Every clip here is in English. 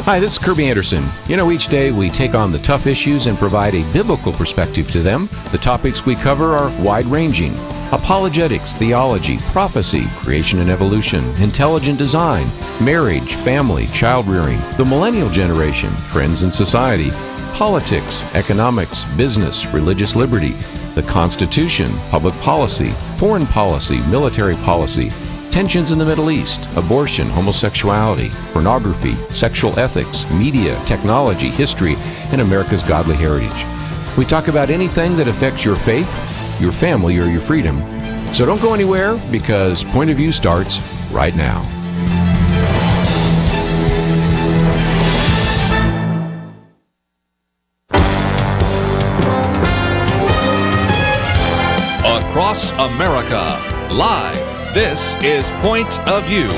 Hi, this is Kerby Anderson. You know, each day we take on the tough issues and provide a biblical perspective to them. The topics we cover are wide-ranging: apologetics, theology, prophecy, creation and evolution, intelligent design, marriage, family, child-rearing, the millennial generation, trends in society, politics, economics, business, religious liberty, the Constitution, public policy, foreign policy, military policy, tensions in the Middle East, abortion, homosexuality, pornography, sexual ethics, media, technology, history, and America's godly heritage. We talk about anything that affects your faith, your family, or your freedom. So don't go anywhere, because Point of View starts right now. Across America, live. This is Point of View.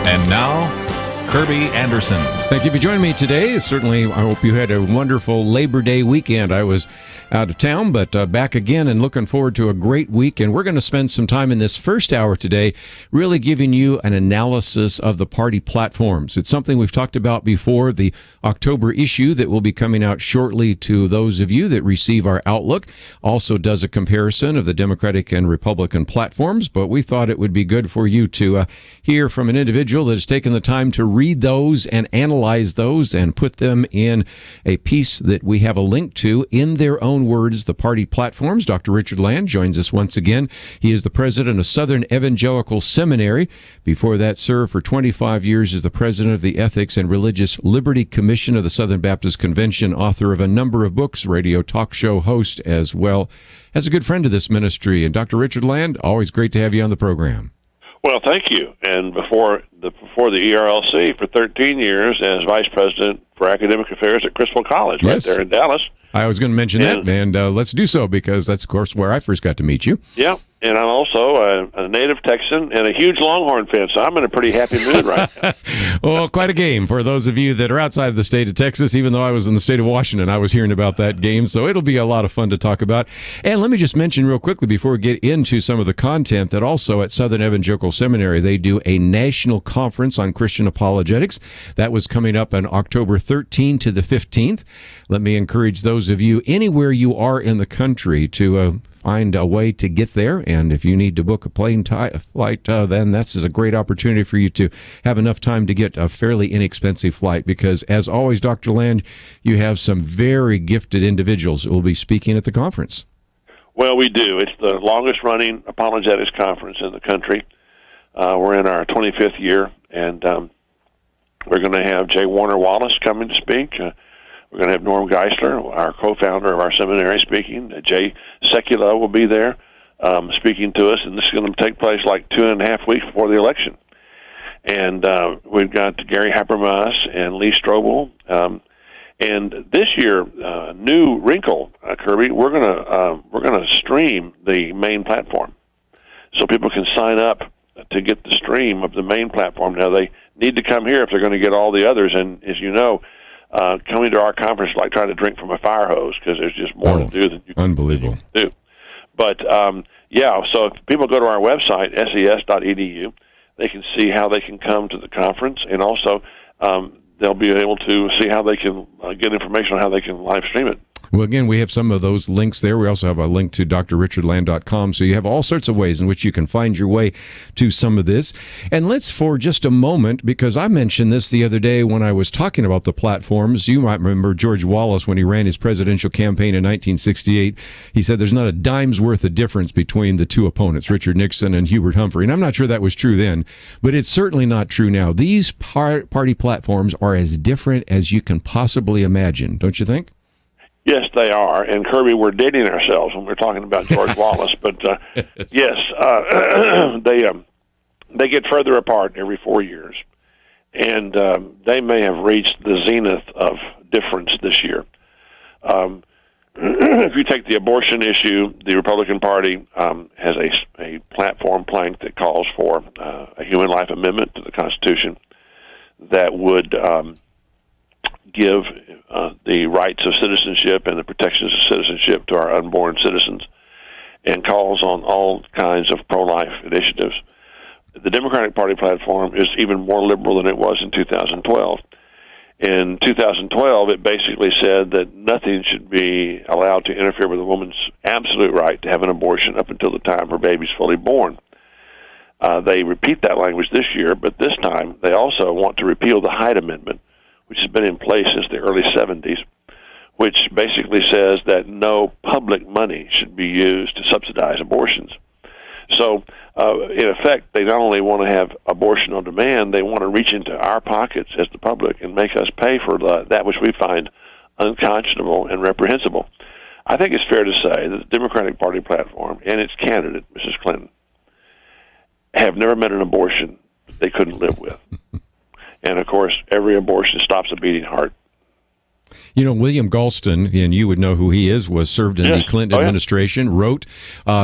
And now, Kerby Anderson. Thank you for joining me today. Certainly, I hope you had a wonderful Labor Day weekend. I was out of town, but back again and looking forward to a great week. And we're going to spend some time in this first hour today really giving you an analysis of the party platforms. It's something we've talked about before, the October issue that will be coming out shortly to those of you that receive our Outlook. Also does a comparison of the Democratic and Republican platforms, but we thought it would be good for you to hear from an individual that has taken the time to read those and analyze those and put them in a piece that we have a link to in their own words, the party platforms. Dr. Richard Land joins us once again. He is the president of Southern Evangelical Seminary. Before that, served for 25 years as the president of the Ethics and Religious Liberty Commission of the Southern Baptist Convention, author of a number of books, radio talk show host as well, as a good friend of this ministry. And Dr. Richard Land, always great to have you on the program. Well, thank you. And before the ERLC for 13 years as vice president for academic affairs at Criswell College, right there in Dallas. I was going to mention that, and let's do so, because that's, of course, where I first got to meet you. Yeah, and I'm also a native Texan and a huge Longhorn fan, so I'm in a pretty happy mood right now. Well, quite a game for those of you that are outside of the state of Texas. Even though I was in the state of Washington, I was hearing about that game, so it'll be a lot of fun to talk about. And let me just mention real quickly before we get into some of the content that also at Southern Evangelical Seminary, they do a national conference on Christian apologetics. That was coming up on October 13th to the 15th. Let me encourage those of you anywhere you are in the country to find a way to get there. And if you need to book a flight, then this is a great opportunity for you to have enough time to get a fairly inexpensive flight, because as always, Dr. Land, you have some very gifted individuals who will be speaking at the conference. Well, we do. It's the longest running apologetics conference in the country. We're in our 25th year, and we're going to have J. Warner Wallace coming to speak. We're going to have Norm Geisler, our co-founder of our seminary, speaking. Jay Sekula will be there speaking to us, and this is going to take place like 2.5 weeks before the election. And we've got Gary Habermas and Lee Strobel. And this year, new wrinkle, Kerby, we're going to stream the main platform, so people can sign up to get the stream of the main platform. Now, they need to come here if they're going to get all the others, and as you know, coming to our conference is like trying to drink from a fire hose, because there's just more to do than you can do. But, so if people go to our website, ses.edu, they can see how they can come to the conference, and also they'll be able to see how they can get information on how they can live stream it. Well, again, we have some of those links there. We also have a link to drrichardland.com, so you have all sorts of ways in which you can find your way to some of this. And let's, for just a moment, because I mentioned this the other day when I was talking about the platforms. You might remember George Wallace, when he ran his presidential campaign in 1968, he said there's not a dime's worth of difference between the two opponents, Richard Nixon and Hubert Humphrey. And I'm not sure that was true then, but it's certainly not true now. These party platforms are as different as you can possibly imagine, don't you think? Yes, they are. And Kerby, we're dating ourselves when we're talking about George Wallace. But yes, they get further apart every 4 years, and they may have reached the zenith of difference this year. If you take the abortion issue, the Republican Party has a platform plank that calls for a human life amendment to the Constitution that would give the rights of citizenship and the protections of citizenship to our unborn citizens. and calls on all kinds of pro-life initiatives. The Democratic Party platform is even more liberal than it was in 2012. In 2012, it basically said that nothing should be allowed to interfere with a woman's absolute right to have an abortion up until the time her baby's fully born. They repeat that language this year, but this time they also want to repeal the Hyde Amendment, which has been in place since the early 70s, which basically says that no public money should be used to subsidize abortions. So, in effect, they not only want to have abortion on demand, they want to reach into our pockets as the public and make us pay for that which we find unconscionable and reprehensible. I think it's fair to say that the Democratic Party platform and its candidate, Mrs. Clinton, have never met an abortion that they couldn't live with. And, of course, every abortion stops a beating heart. You know, William Galston, and you would know who he is, was served in the Clinton administration, wrote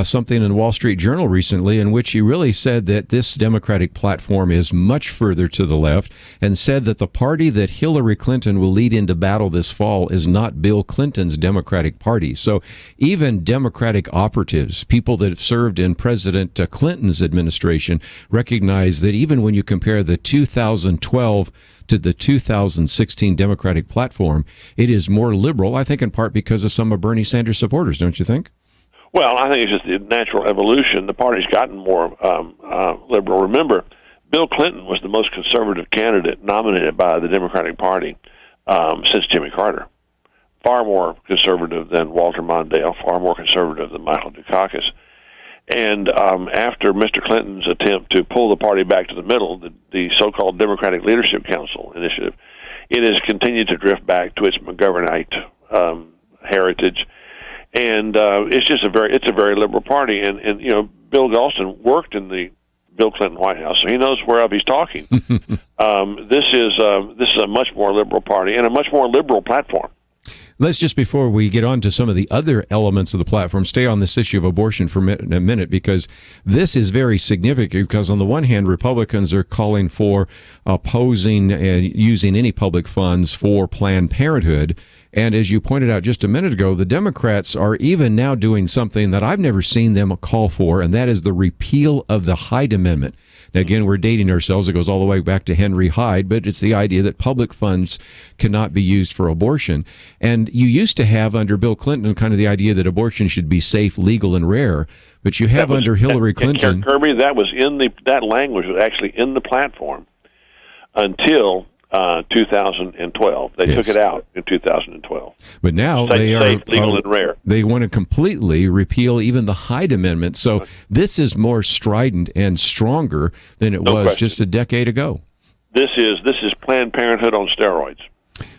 something in the Wall Street Journal recently in which he really said that this Democratic platform is much further to the left, and said that the party that Hillary Clinton will lead into battle this fall is not Bill Clinton's Democratic Party. So even Democratic operatives, people that have served in President Clinton's administration, recognize that even when you compare the 2012 to the 2016 Democratic platform, it is more liberal, I think in part because of some of Bernie Sanders supporters, don't you think? Well, I think it's just the natural evolution. The party's gotten more liberal. Remember, Bill Clinton was the most conservative candidate nominated by the Democratic Party since Jimmy Carter. Far more conservative than Walter Mondale, far more conservative than Michael Dukakis. And after Mr. Clinton's attempt to pull the party back to the middle, the so-called Democratic Leadership Council initiative, it has continued to drift back to its McGovernite heritage, and it's a very liberal party. And you know, Bill Galston worked in the Bill Clinton White House, so he knows whereof he's talking. This is a much more liberal party and a much more liberal platform. Let's just, before we get on to some of the other elements of the platform, stay on this issue of abortion for a minute, because this is very significant. Because on the one hand, Republicans are calling for opposing and using any public funds for Planned Parenthood. And as you pointed out just a minute ago, the Democrats are even now doing something that I've never seen them call for, and that is the repeal of the Hyde Amendment. Now, again, we're dating ourselves. It goes all the way back to Henry Hyde, but it's the idea that public funds cannot be used for abortion. And you used to have under Bill Clinton kind of the idea that abortion should be safe, legal, and rare. But you have under Hillary Clinton. Kerby, that language was actually in the platform until 2012. They took it out in 2012. But now safe, legal, and rare. They want to completely repeal even the Hyde Amendment. So this is more strident and stronger than it was just a decade ago. This is Planned Parenthood on steroids.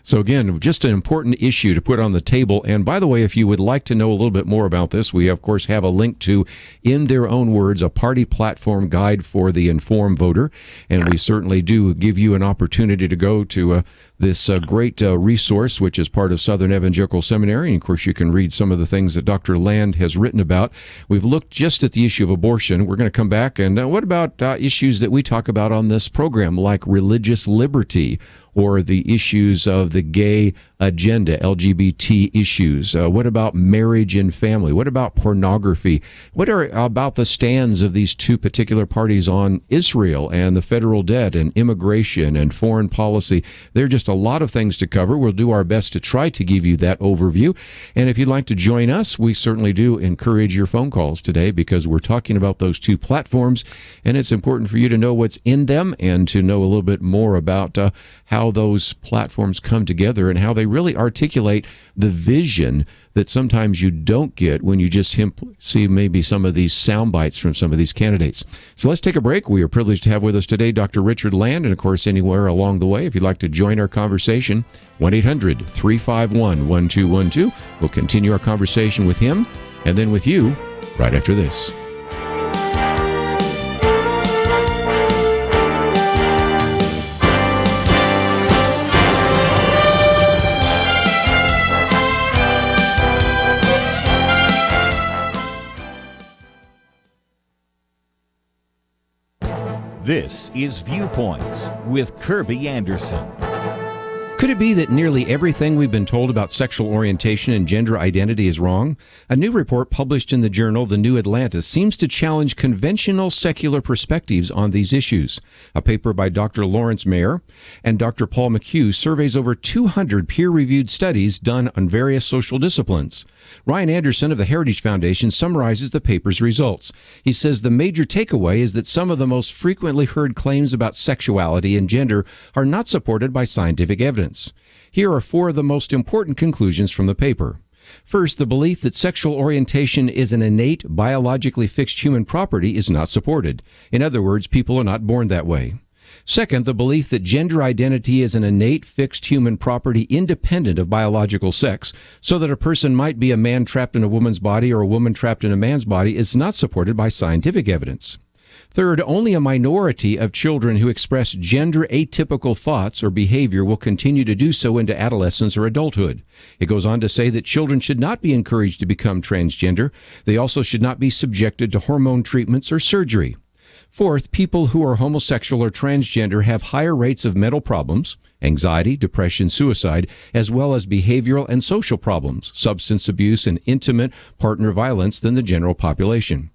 So again, just an important issue to put on the table. And by the way, if you would like to know a little bit more about this, we of course have a link to, in their own words, a party platform guide for the informed voter. And we certainly do give you an opportunity to go to this great resource, which is part of Southern Evangelical Seminary. And of course, you can read some of the things that Dr. Land has written about. We've looked just at the issue of abortion. We're going to come back. And what about issues that we talk about on this program, like religious liberty, or the issues of the gay agenda, LGBT issues? What about marriage and family? What about pornography? What are about the stands of these two particular parties on Israel and the federal debt and immigration and foreign policy? There are just a lot of things to cover. We'll do our best to try to give you that overview. And if you'd like to join us, we certainly do encourage your phone calls today, because we're talking about those two platforms, and it's important for you to know what's in them and to know a little bit more about how those platforms come together and how they really articulate the vision that sometimes you don't get when you just see maybe some of these sound bites from some of these candidates. So let's take a break. We are privileged to have with us today Dr. Richard Land, and of course anywhere along the way, if you'd like to join our conversation, 1-800-351-1212. We'll continue our conversation with him and then with you right after this. This is Viewpoints with Kerby Anderson. Could it be that nearly everything we've been told about sexual orientation and gender identity is wrong? A new report published in the journal The New Atlantis seems to challenge conventional secular perspectives on these issues. A paper by Dr. Lawrence Mayer and Dr. Paul McHugh surveys over 200 peer-reviewed studies done on various social disciplines. Ryan Anderson of the Heritage Foundation summarizes the paper's results. He says the major takeaway is that some of the most frequently heard claims about sexuality and gender are not supported by scientific evidence. Here are 4 of the most important conclusions from the paper. First, the belief that sexual orientation is an innate, biologically fixed human property is not supported. In other words, people are not born that way. Second, the belief that gender identity is an innate, fixed human property independent of biological sex, so that a person might be a man trapped in a woman's body or a woman trapped in a man's body, is not supported by scientific evidence. Third, only a minority of children who express gender atypical thoughts or behavior will continue to do so into adolescence or adulthood. It goes on to say that children should not be encouraged to become transgender. They also should not be subjected to hormone treatments or surgery. Fourth, people who are homosexual or transgender have higher rates of mental problems, anxiety, depression, suicide, as well as behavioral and social problems, substance abuse, and intimate partner violence than the general population.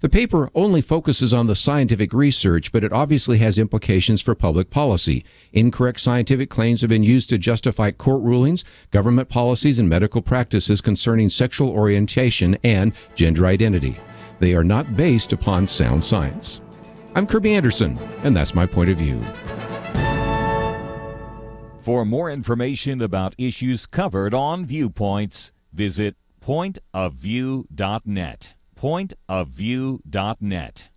The paper only focuses on the scientific research, but it obviously has implications for public policy. Incorrect scientific claims have been used to justify court rulings, government policies, and medical practices concerning sexual orientation and gender identity. They are not based upon sound science. I'm Kerby Anderson, and that's my point of view. For more information about issues covered on Viewpoints, visit pointofview.net. pointofview.net.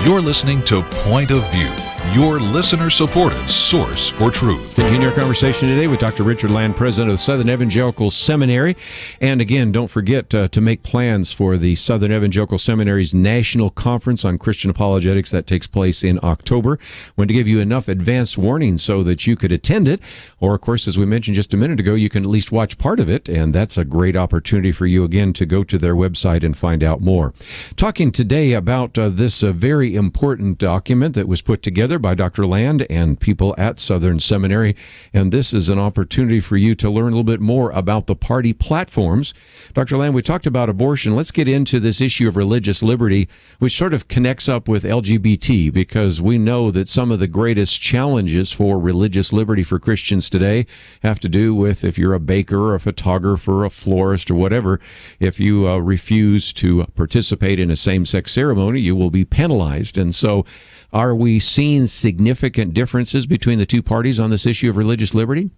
You're listening to Point of View, your listener-supported source for truth. Continue our conversation today with Dr. Richard Land, president of the Southern Evangelical Seminary. And again, don't forget to make plans for the Southern Evangelical Seminary's National Conference on Christian Apologetics that takes place in October. Want to give you enough advance warning so that you could attend it. Or, of course, as we mentioned just a minute ago, you can at least watch part of it. And that's a great opportunity for you, again, to go to their website and find out more. Talking today about this very important document that was put together by Dr. Land and people at Southern Seminary, and this is an opportunity for you to learn a little bit more about the party platforms. Dr. Land, we talked about abortion. Let's get into this issue of religious liberty, which sort of connects up with LGBT, because we know that some of the greatest challenges for religious liberty for Christians today have to do with if you're a baker or a photographer, a florist, or whatever. If you refuse to participate in a same-sex ceremony, you will be penalized. And so are we seeing significant differences between the two parties on this issue of religious liberty?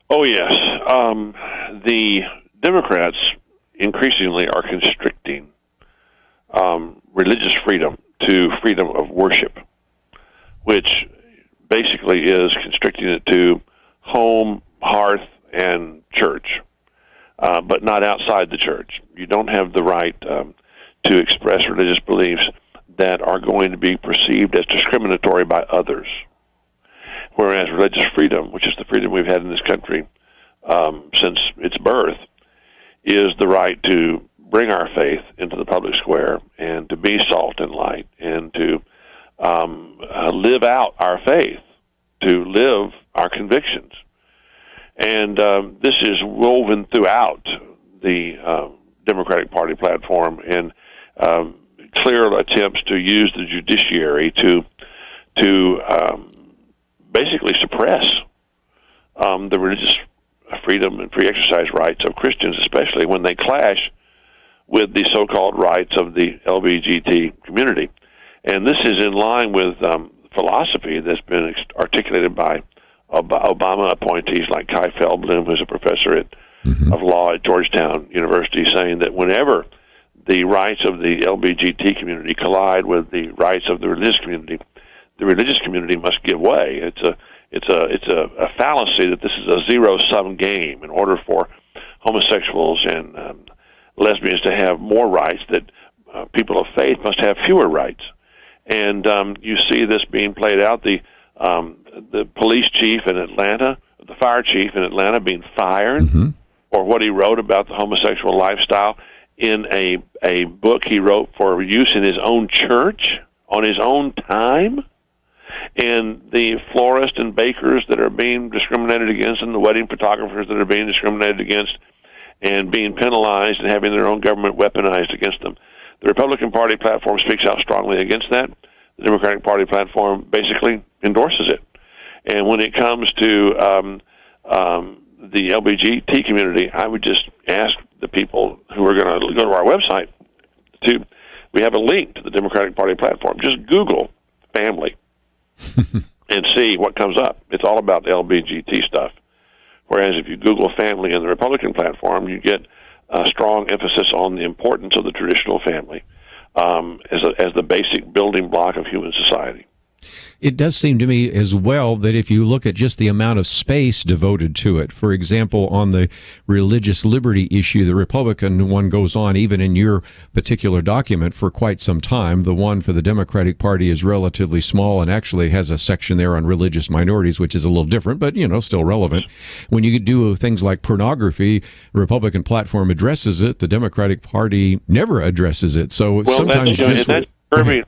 Oh, yes. The Democrats increasingly are constricting religious freedom to freedom of worship, which basically is constricting it to home, hearth, and church, but not outside the church. You don't have the right to express religious beliefs that are going to be perceived as discriminatory by others. Whereas religious freedom, which is the freedom we've had in this country since its birth, is the right to bring our faith into the public square and to be salt and light and to live out our faith, to live our convictions. And this is woven throughout the Democratic Party platform, and clear attempts to use the judiciary to basically suppress the religious freedom and free exercise rights of Christians, especially when they clash with the so-called rights of the LGBT community. And this is in line with philosophy that's been articulated by Obama appointees like Kai Feldblum, who's a professor of law at Georgetown University, saying that whenever the rights of the LGBT community collide with the rights of the religious community must give way. It's a fallacy that this is a zero-sum game. In order for homosexuals and lesbians to have more rights, that people of faith must have fewer rights. And you see this being played out. The police chief in Atlanta, the fire chief in Atlanta, being fired for what he wrote about the homosexual lifestyle in a book he wrote for use in his own church on his own time. And the florists and bakers that are being discriminated against, and the wedding photographers that are being discriminated against and being penalized and having their own government weaponized against them. The Republican Party platform speaks out strongly against that. The Democratic Party platform basically endorses it. And when it comes to the LGBT community, I would just ask the people who are going to go to our website we have a link to the Democratic Party platform. Just Google family and see what comes up. It's all about the LGBT stuff. Whereas if you Google family in the Republican platform, you get a strong emphasis on the importance of the traditional family as the basic building block of human society. It does seem to me as well that if you look at just the amount of space devoted to it, for example, on the religious liberty issue, the Republican one goes on even in your particular document for quite some time. The one for the Democratic Party is relatively small and actually has a section there on religious minorities, which is a little different, but, still relevant. When you do things like pornography, the Republican platform addresses it. The Democratic Party never addresses it. So sometimes Kerby,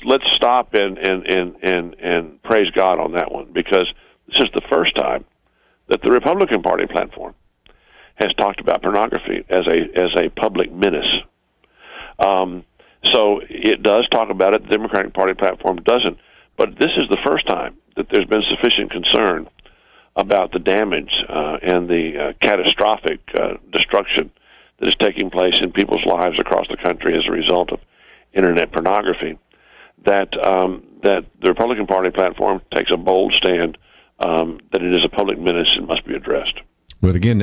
let's stop and praise God on that one, because this is the first time that the Republican Party platform has talked about pornography as a public menace. So it does talk about it. The Democratic Party platform doesn't. But this is the first time that there's been sufficient concern about the damage and the catastrophic destruction that is taking place in people's lives across the country as a result of internet pornography, that the Republican Party platform takes a bold stand that it is a public menace and must be addressed. But again,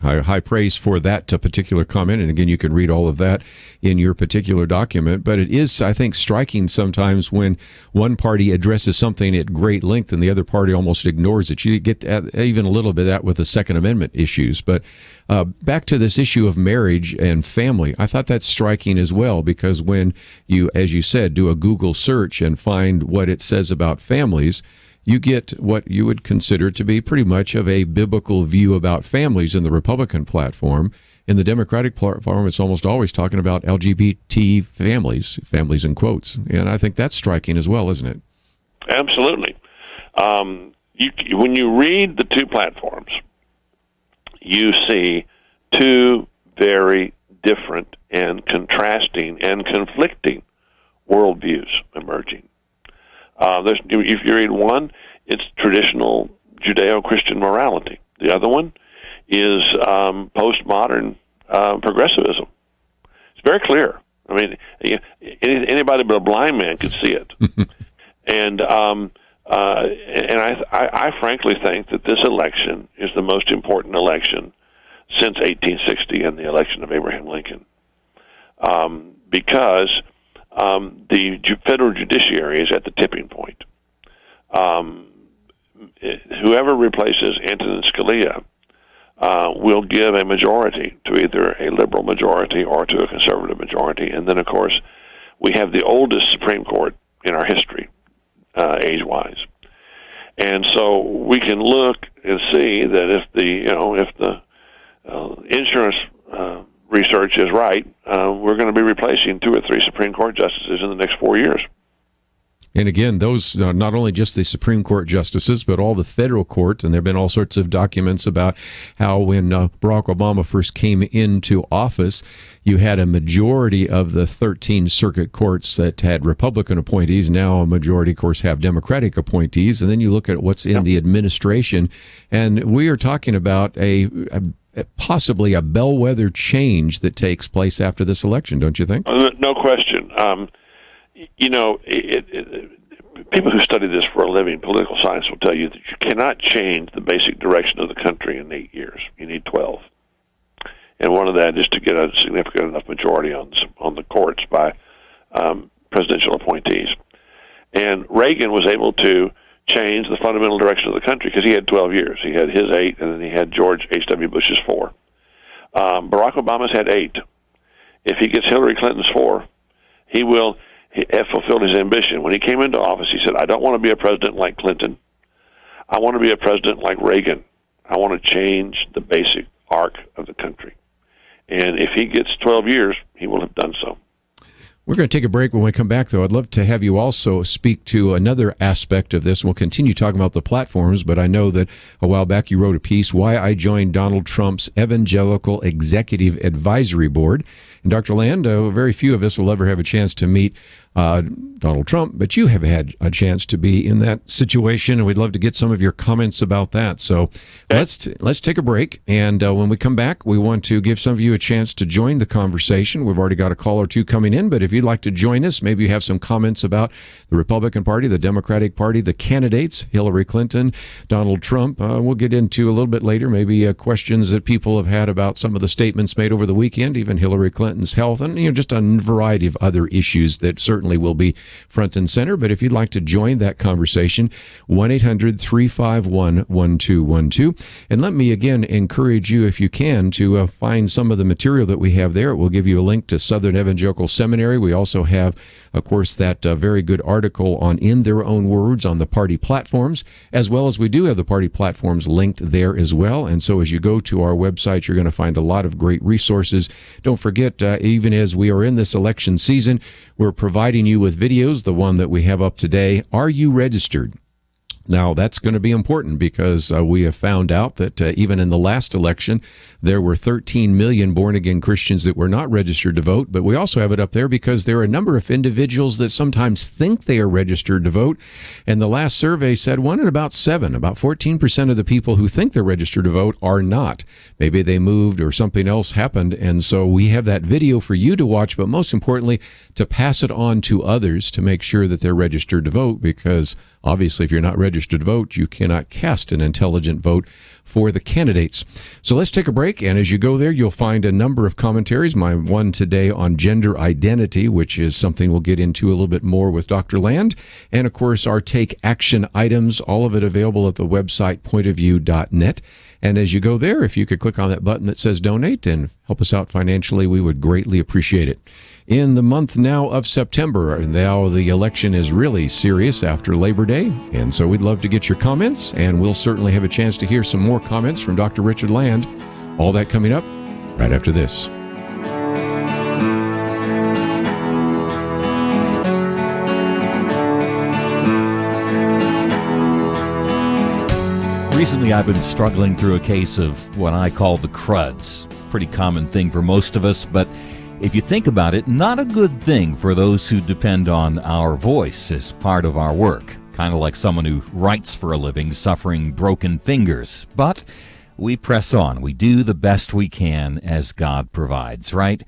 high praise for that particular comment. And again, you can read all of that in your particular document. But it is, I think, striking sometimes when one party addresses something at great length and the other party almost ignores it. You get even a little bit of that with the Second Amendment issues. But back to this issue of marriage and family, I thought that's striking as well, because when you, as you said, do a Google search and find what it says about families, you get what you would consider to be pretty much of a biblical view about families in the Republican platform. In the Democratic platform, it's almost always talking about LGBT families in quotes. And I think that's striking as well, isn't it? Absolutely. When you read the two platforms, you see two very different and contrasting and conflicting worldviews emerging. If you read one, it's traditional Judeo-Christian morality. The other one is postmodern progressivism. It's very clear. I mean, anybody but a blind man could see it. And I frankly think that this election is the most important election since 1860 and the election of Abraham Lincoln, because the federal judiciary is at the tipping point. Whoever replaces Antonin Scalia will give a majority to either a liberal majority or to a conservative majority. And then, of course, we have the oldest Supreme Court in our history, age-wise. And so we can look and see that if the insurance research is right, we're going to be replacing 2 or 3 Supreme Court justices in the next 4 years. And again, those not only just the Supreme Court justices, but all the federal courts. And there have been all sorts of documents about how when Barack Obama first came into office, you had a majority of the 13 circuit courts that had Republican appointees. Now a majority, of course, have Democratic appointees. And then you look at what's in the administration. And we are talking about possibly a bellwether change that takes place after this election, don't you think? No question. People who study this for a living, political science, will tell you that you cannot change the basic direction of the country in 8 years. You need 12. And one of that is to get a significant enough majority on the courts by presidential appointees. And Reagan was able to change the fundamental direction of the country because he had 12 years. He had his 8, and then he had George H.W. Bush's 4. Barack Obama's had 8. If he gets Hillary Clinton's 4, he have fulfilled his ambition. When he came into office, he said, I don't want to be a president like Clinton. I want to be a president like Reagan. I want to change the basic arc of the country. And if he gets 12 years, he will have done so. We're going to take a break. When we come back, though, I'd love to have you also speak to another aspect of this. We'll continue talking about the platforms, but I know that a while back you wrote a piece, Why I Joined Donald Trump's Evangelical Executive Advisory Board. And Dr. Land, very few of us will ever have a chance to meet Donald Trump, but you have had a chance to be in that situation, and we'd love to get some of your comments about that. So let's take a break, and when we come back, we want to give some of you a chance to join the conversation. We've already got a call or two coming in, but if you'd like to join us, maybe you have some comments about the Republican Party, the Democratic Party, the candidates, Hillary Clinton, Donald Trump. We'll get into a little bit later, maybe questions that people have had about some of the statements made over the weekend, even Hillary Clinton's health, and just a variety of other issues that certainly will be front and center. But if you'd like to join that conversation, 1-800-351-1212. And let me again encourage you, if you can, to find some of the material that we have there. We'll give you a link to Southern Evangelical Seminary. We also have, of course, that very good article on In Their Own Words on the party platforms, as well as we do have the party platforms linked there as well. And so as you go to our website, you're going to find a lot of great resources. Don't forget, even as we are in this election season, we're providing you with videos. The one that we have up today, Are You Registered? Now, that's going to be important because we have found out that even in the last election, there were 13 million born-again Christians that were not registered to vote. But we also have it up there because there are a number of individuals that sometimes think they are registered to vote. And the last survey said 1 in about 7, about 14% of the people who think they're registered to vote are not. Maybe they moved or something else happened. And so we have that video for you to watch, but most importantly, to pass it on to others to make sure that they're registered to vote, because obviously, if you're not registered to vote, you cannot cast an intelligent vote for the candidates. So let's take a break, and as you go there, you'll find a number of commentaries. My one today on gender identity, which is something we'll get into a little bit more with Dr. Land, and of course, our take action items, all of it available at the website pointofview.net. And as you go there, if you could click on that button that says donate and help us out financially, we would greatly appreciate it. In the month now of September, now the election is really serious after Labor Day, and so we'd love to get your comments, and we'll certainly have a chance to hear some more comments from Dr. Richard Land. All that coming up right after this. Recently, I've been struggling through a case of what I call the cruds. Pretty common thing for most of us, but if you think about it, not a good thing for those who depend on our voice as part of our work. Kind of like someone who writes for a living suffering broken fingers. But we press on. We do the best we can as God provides, right?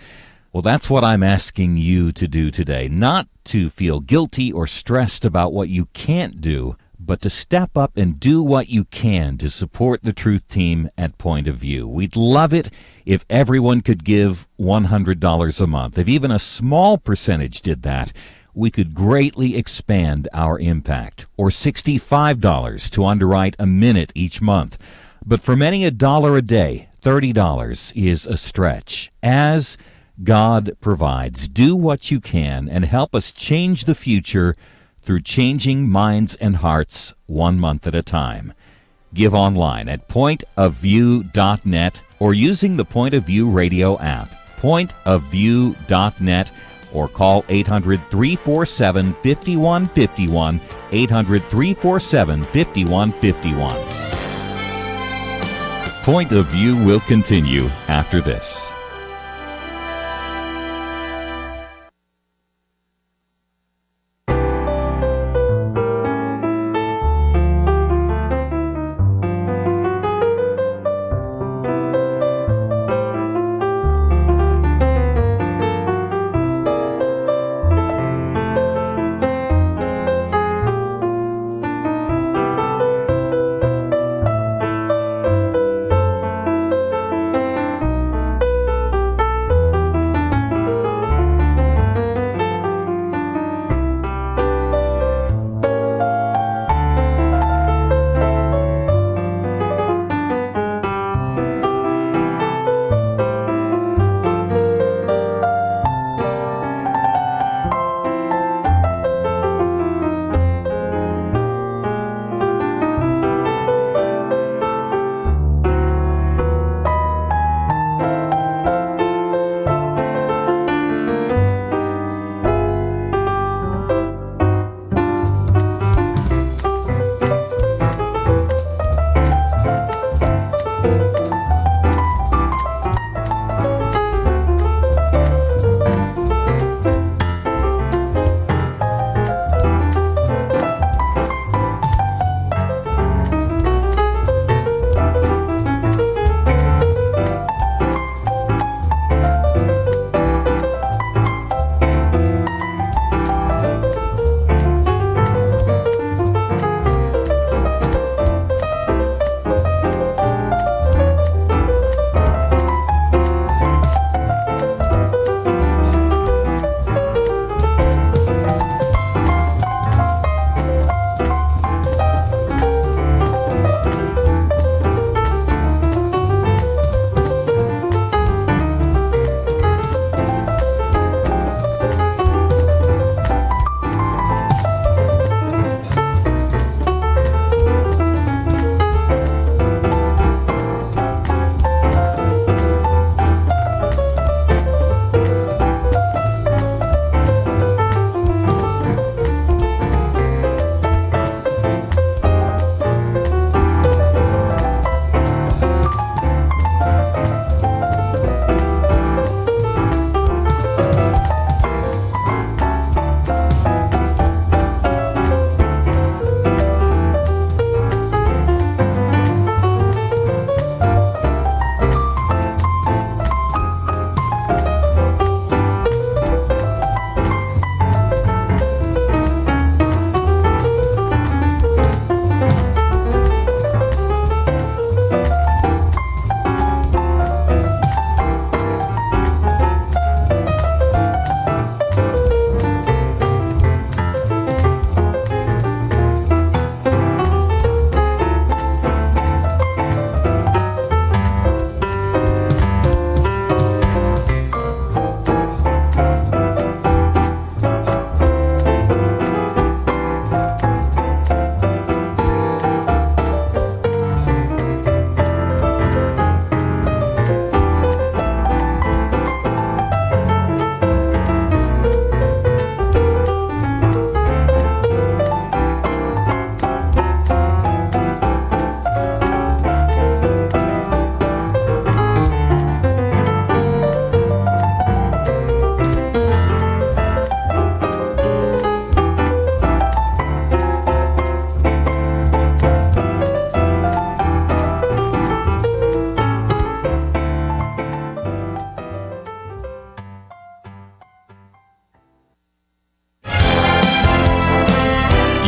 Well, that's what I'm asking you to do today. Not to feel guilty or stressed about what you can't do, but to step up and do what you can to support the Truth Team at Point of View. We'd love it if everyone could give $100 a month. If even a small percentage did that, we could greatly expand our impact. Or $65 to underwrite a minute each month. But for many, $1 a day, $30 is a stretch. As God provides, do what you can and help us change the future through changing minds and hearts 1 month at a time. Give online at pointofview.net or using the Point of View radio app. Pointofview.net or call 800-347-5151, 800-347-5151. Point of View will continue after this.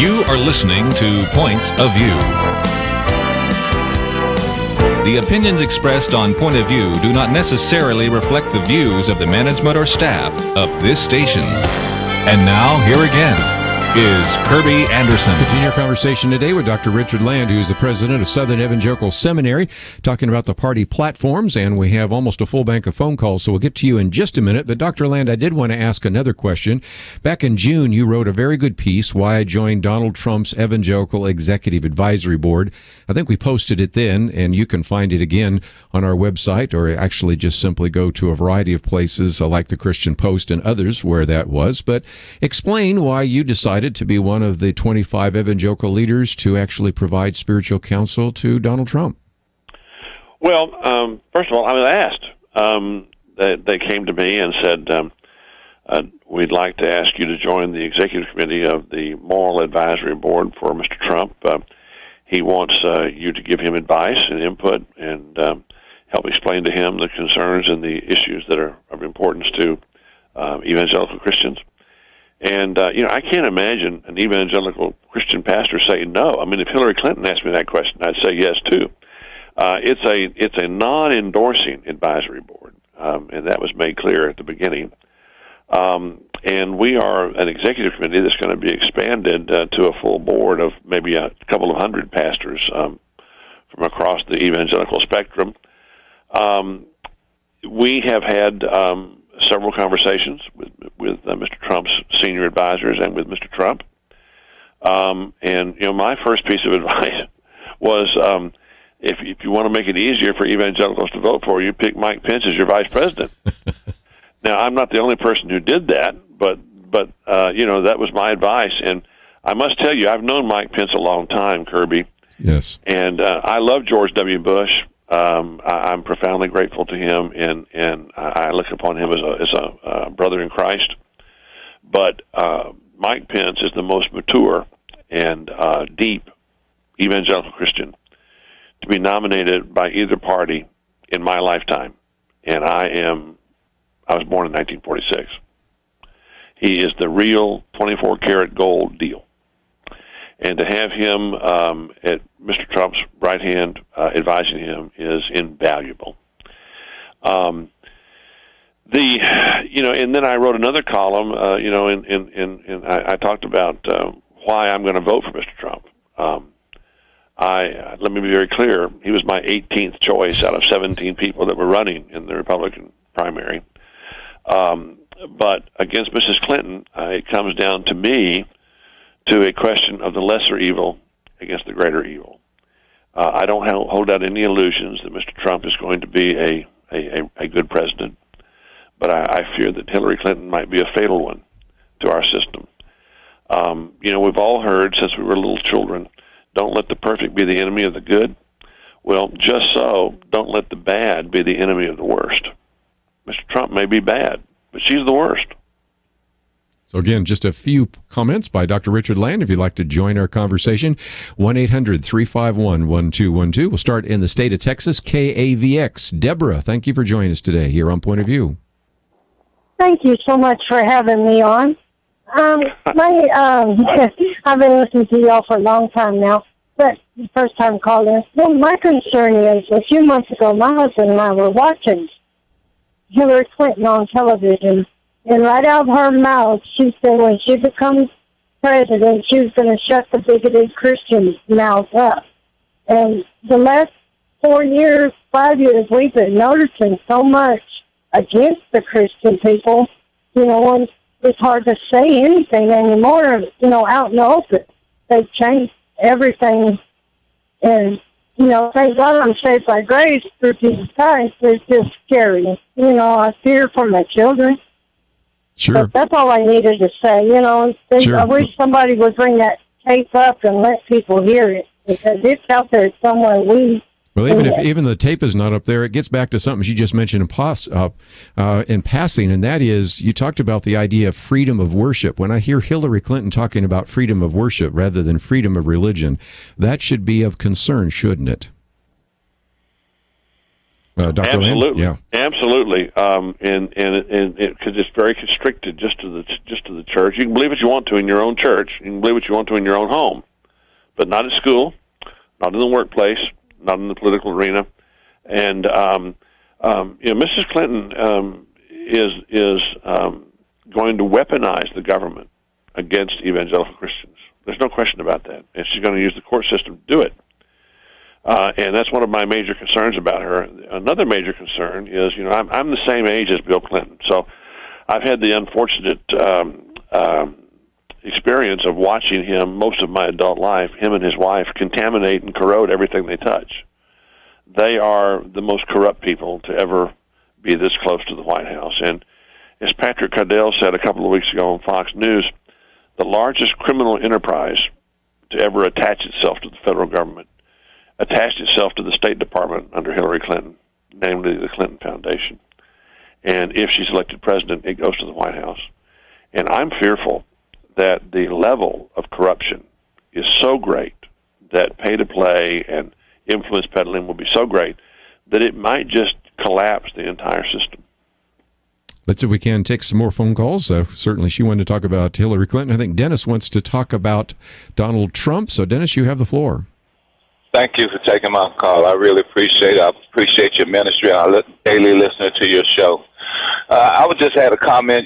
You are listening to Point of View. The opinions expressed on Point of View do not necessarily reflect the views of the management or staff of this station. And now, here again, is Kerby Anderson. Continue our conversation today with Dr. Richard Land, who is the president of Southern Evangelical Seminary, talking about the party platforms, and we have almost a full bank of phone calls, so we'll get to you in just a minute. But Dr. Land, I did want to ask another question. Back in June, you wrote a very good piece, Why I Joined Donald Trump's Evangelical Executive Advisory Board. I think we posted it then, and you can find it again on our website, or actually just simply go to a variety of places like the Christian Post and others where that was. But explain why you decided to be one of the 25 evangelical leaders to actually provide spiritual counsel to Donald Trump. Well, first of all, I was asked. They came to me and said, we'd like to ask you to join the executive committee of the Moral Advisory Board for Mr. Trump. He wants you to give him advice and input and help explain to him the concerns and the issues that are of importance to evangelical Christians. And, I can't imagine an evangelical Christian pastor saying no. I mean, if Hillary Clinton asked me that question, I'd say yes, too. It's a non-endorsing advisory board, and that was made clear at the beginning. And we are an executive committee that's going to be expanded to a full board of maybe a couple of hundred pastors from across the evangelical spectrum. We have had several conversations with Mr. Trump's senior advisors and with Mr. Trump. And my first piece of advice was, if you want to make it easier for evangelicals to vote for you, pick Mike Pence as your vice president. Now, I'm not the only person who did that, but that was my advice. And I must tell you, I've known Mike Pence a long time, Kerby. Yes. And I love George W. Bush. I'm profoundly grateful to him, and I look upon him as a brother in Christ. But Mike Pence is the most mature and deep evangelical Christian to be nominated by either party in my lifetime. And I was born in 1946. He is the real 24-karat gold deal. And to have him at Mr. Trump's right hand advising him is invaluable. And then I wrote another column, and I talked about why I'm going to vote for Mr. Trump. Let me be very clear, he was my 18th choice out of 17 people that were running in the Republican primary. But against Mrs. Clinton, it comes down to me to a question of the lesser evil against the greater evil. I don't hold out any illusions that Mr. Trump is going to be a good president, but I fear that Hillary Clinton might be a fatal one to our system. We've all heard since we were little children, don't let the perfect be the enemy of the good. Well, just so, don't let the bad be the enemy of the worst. Mr. Trump may be bad, but she's the worst. So again, just a few comments by Dr. Richard Land. If you'd like to join our conversation, 1-800-351-1212. We'll start in the state of Texas, KAVX. Deborah, thank you for joining us today here on Point of View. Thank you so much for having me on. I've been listening to y'all for a long time now, but the first time calling. Well, my concern is, a few months ago, my husband and I were watching Hillary Clinton on television, and right out of her mouth, she said when she becomes president, she was going to shut the bigoted Christians' mouth up. And the last 5 years, we've been noticing so much against the Christian people, and it's hard to say anything anymore, out in the open. They've changed everything. And, thank God I'm saved by grace through Jesus Christ. It's just scary. I fear for my children. Sure. But that's all I needed to say. Sure. I wish somebody would bring that tape up and let people hear it, because it's out there somewhere. Well, even the tape is not up there, it gets back to something you just mentioned in passing, and that is, you talked about the idea of freedom of worship. When I hear Hillary Clinton talking about freedom of worship rather than freedom of religion, that should be of concern, shouldn't it? Dr. Absolutely, Land? Yeah. Absolutely, because it's very constricted just to the church. You can believe what you want to in your own church. You can believe what you want to in your own home, but not at school, not in the workplace, not in the political arena. And Mrs. Clinton is going to weaponize the government against evangelical Christians. There's no question about that. And she's going to use the court system to do it. And that's one of my major concerns about her. Another major concern is, I'm the same age as Bill Clinton. So I've had the unfortunate experience of watching him most of my adult life, him and his wife, contaminate and corrode everything they touch. They are the most corrupt people to ever be this close to the White House. And as Patrick Caudill said a couple of weeks ago on Fox News, the largest criminal enterprise to ever attach itself to the federal government attached itself to the State Department under Hillary Clinton, namely the Clinton Foundation. And if she's elected president, it goes to the White House. And I'm fearful that the level of corruption is so great that pay-to-play and influence peddling will be so great that it might just collapse the entire system. Let's see if we can take some more phone calls. Certainly she wanted to talk about Hillary Clinton. I think Dennis wants to talk about Donald Trump. So, Dennis, you have the floor. Thank you for taking my call. I really appreciate it. I appreciate your ministry. I'm a daily listener to your show. I would just had a comment.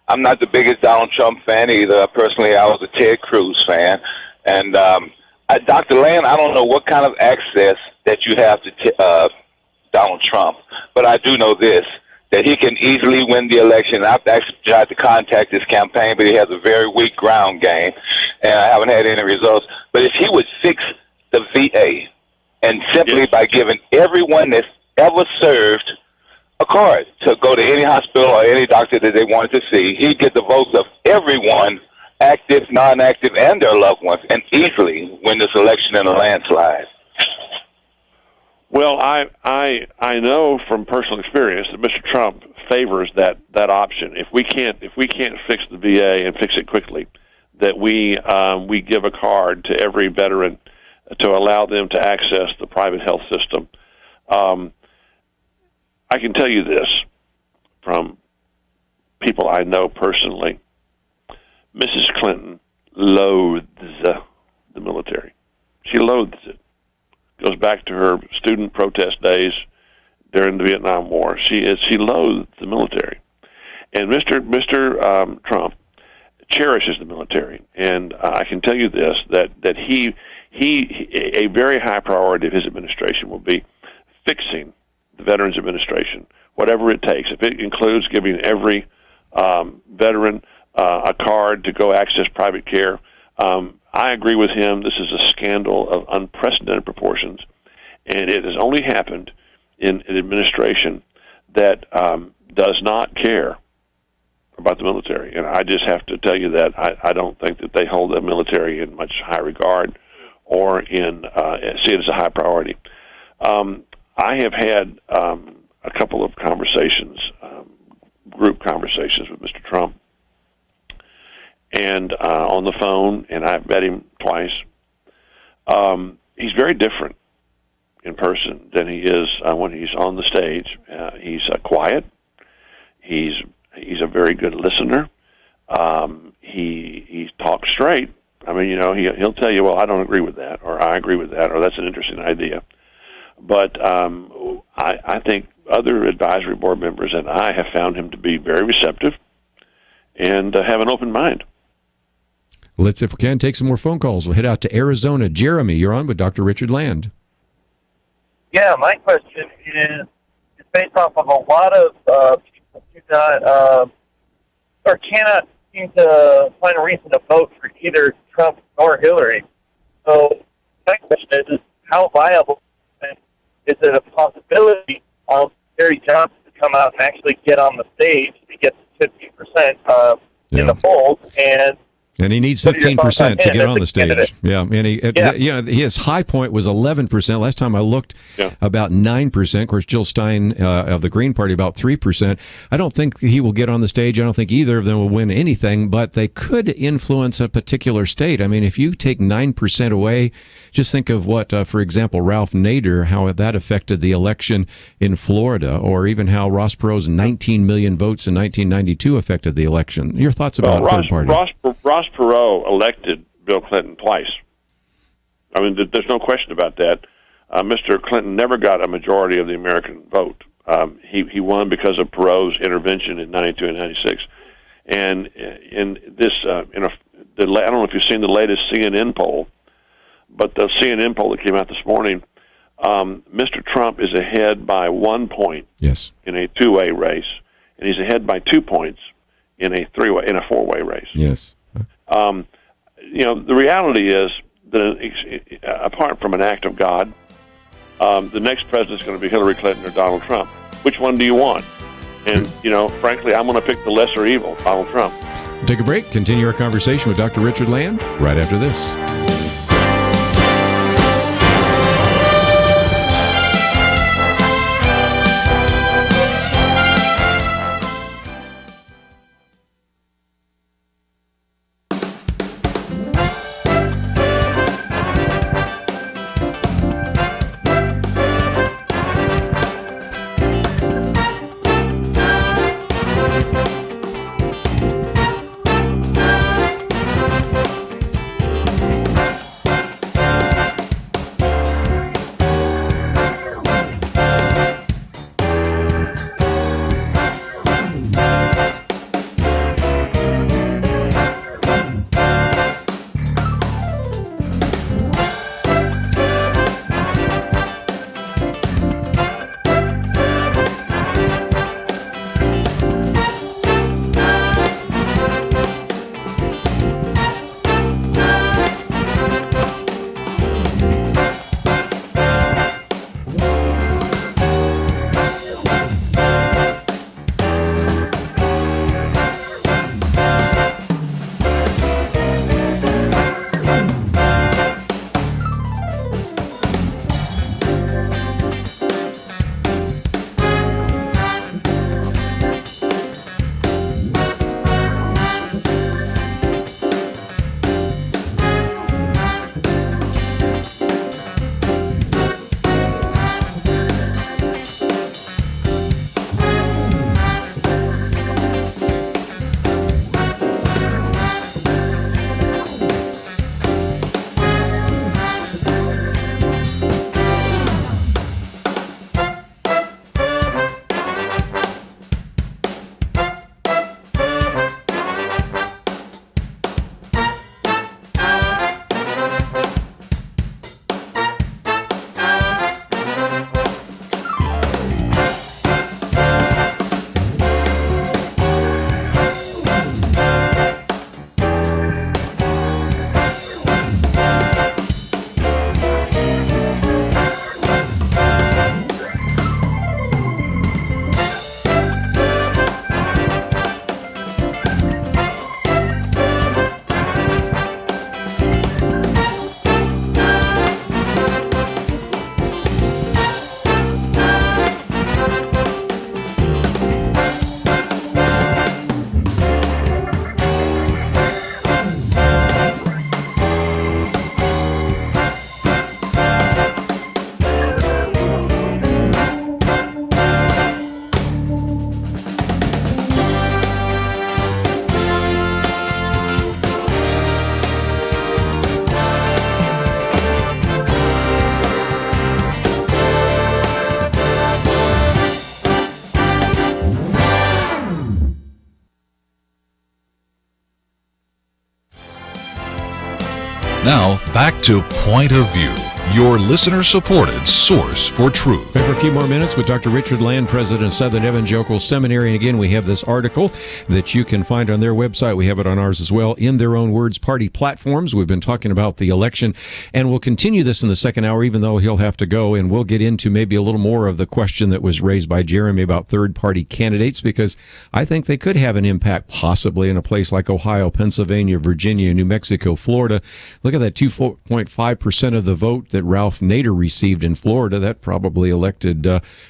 I'm not the biggest Donald Trump fan either. Personally, I was a Ted Cruz fan. And Dr. Land, I don't know what kind of access that you have to Donald Trump, but I do know this, that he can easily win the election. I've actually tried to contact his campaign, but he has a very weak ground game, and I haven't had any results. But if he would fix the VA, and simply by giving everyone that's ever served a card to go to any hospital or any doctor that they wanted to see, he'd get the votes of everyone, active, non-active, and their loved ones, and easily win this election in a landslide. Well, I know from personal experience that Mr. Trump favors that option. If we can't fix the VA and fix it quickly, that we give a card to every veteran to allow them to access the private health system. I can tell you this from people I know personally. Mrs. Clinton loathes the military. She loathes it. Goes back to her student protest days during the Vietnam War. She loathes the military, and Mr. Trump cherishes the military. And I can tell you this, that he a very high priority of his administration will be fixing the Veterans Administration, whatever it takes. If it includes giving every veteran a card to go access private care. I agree with him. This is a scandal of unprecedented proportions, and it has only happened in an administration that does not care about the military. And I just have to tell you that I don't think that they hold the military in much high regard or see it as a high priority. I have had a couple of conversations, group conversations with Mr. Trump, and on the phone, and I've met him twice. He's very different in person than he is when he's on the stage. He's quiet. He's a very good listener. He talks straight. I mean, he'll tell you, well, I don't agree with that, or I agree with that, or that's an interesting idea. But I think other advisory board members and I have found him to be very receptive and have an open mind. Let's, if we can, take some more phone calls. We'll head out to Arizona. Jeremy, you're on with Dr. Richard Land. Yeah, my question is based off of a lot of people who not or cannot seem to find a reason to vote for either Trump or Hillary. So my question is how viable is it a possibility of Gary Johnson to come out and actually get on the stage to get to 15% in the polls? And he needs 15% to get on the stage. Candidate. Yeah, and his high point was 11%. Last time I looked, about 9%. Of course, Jill Stein of the Green Party about 3%. I don't think he will get on the stage. I don't think either of them will win anything, but they could influence a particular state. I mean, if you take 9% away, just think of what, for example, Ralph Nader, how that affected the election in Florida, or even how Ross Perot's 19 million votes in 1992 affected the election. Your thoughts about third party? Ross Perot elected Bill Clinton twice. I mean, there's no question about that. Mr. Clinton never got a majority of the American vote. He won because of Perot's intervention in 92 and 96. And in this, I don't know if you've seen the latest CNN poll, but the CNN poll that came out this morning, Mr. Trump is ahead by 1 point in a two-way race, and he's ahead by 2 points in a four-way race. Yes. The reality is that apart from an act of God, the next president is going to be Hillary Clinton or Donald Trump. Which one do you want? And, frankly, I'm going to pick the lesser evil, Donald Trump. Take a break. Continue our conversation with Dr. Richard Land right after this. Now, back to Point of View, your listener-supported source for truth. Back for a few more minutes with Dr. Richard Land, president of Southern Evangelical Seminary. And again, we have this article that you can find on their website. We have it on ours as well. In their own words, party platforms. We've been talking about the election, and we'll continue this in the second hour, even though he'll have to go. And we'll get into maybe a little more of the question that was raised by Jeremy about third-party candidates, because I think they could have an impact possibly in a place like Ohio, Pennsylvania, Virginia, New Mexico, Florida. Look at that 2.5% of the vote that Ralph Nader received in Florida. That probably elected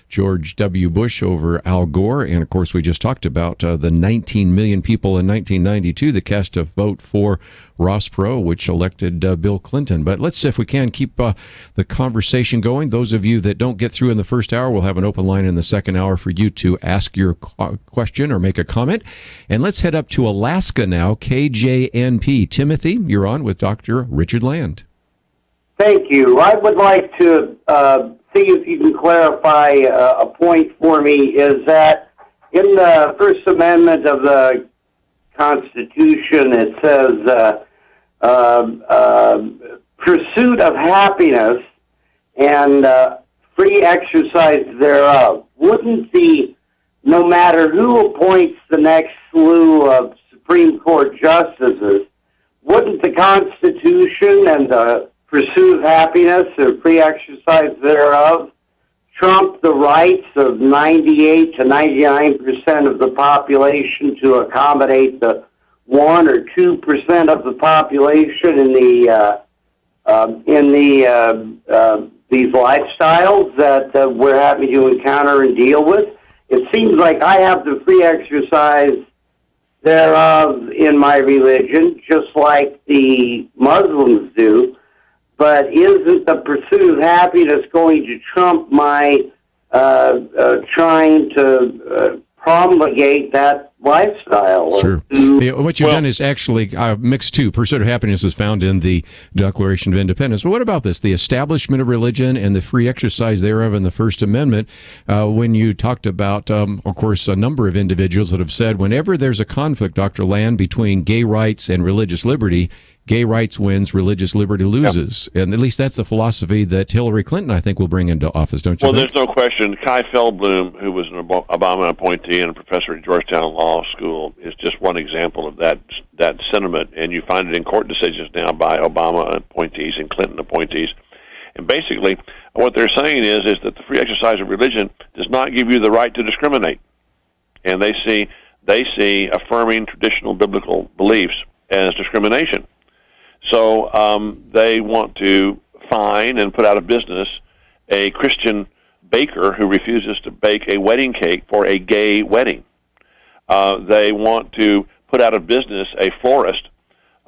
George W. Bush over Al Gore. And, of course, we just talked about the 19 million people in 1992 that cast a vote for Ross Perot, which elected Bill Clinton. But let's, if we can, keep the conversation going. Those of you that don't get through in the first hour, we'll have an open line in the second hour for you to ask your question or make a comment. And let's head up to Alaska now. KJNP. Timothy, you're on with Dr. Richard Land. Thank you. I would like to see if you can clarify a point for me, is that in the First Amendment of the Constitution, it says pursuit of happiness and free exercise thereof. Wouldn't no matter who appoints the next slew of Supreme Court justices, wouldn't the Constitution and the pursuit of happiness and free exercise thereof trump the rights of 98 to 99% of the population to accommodate the 1 or 2% of the population in these lifestyles that we're having to encounter and deal with? It seems like I have the free exercise thereof in my religion, just like the Muslims do. But isn't the pursuit of happiness going to trump my trying to promulgate that lifestyle? Sure. What you've done is actually mixed two. Pursuit of happiness is found in the Declaration of Independence. But what about this? The establishment of religion and the free exercise thereof in the First Amendment. When you talked about, of course, a number of individuals that have said whenever there's a conflict, Dr. Land, between gay rights and religious liberty, gay rights wins, religious liberty loses. Yep. And at least that's the philosophy that Hillary Clinton, I think, will bring into office, don't you think? Well, there's no question. Kai Feldblum, who was an Obama appointee and a professor at Georgetown Law School, is just one example of that sentiment. And you find it in court decisions now by Obama appointees and Clinton appointees. And basically, what they're saying is that the free exercise of religion does not give you the right to discriminate. And they see affirming traditional biblical beliefs as discrimination. So they want to fine and put out of business a Christian baker who refuses to bake a wedding cake for a gay wedding. They want to put out of business a florist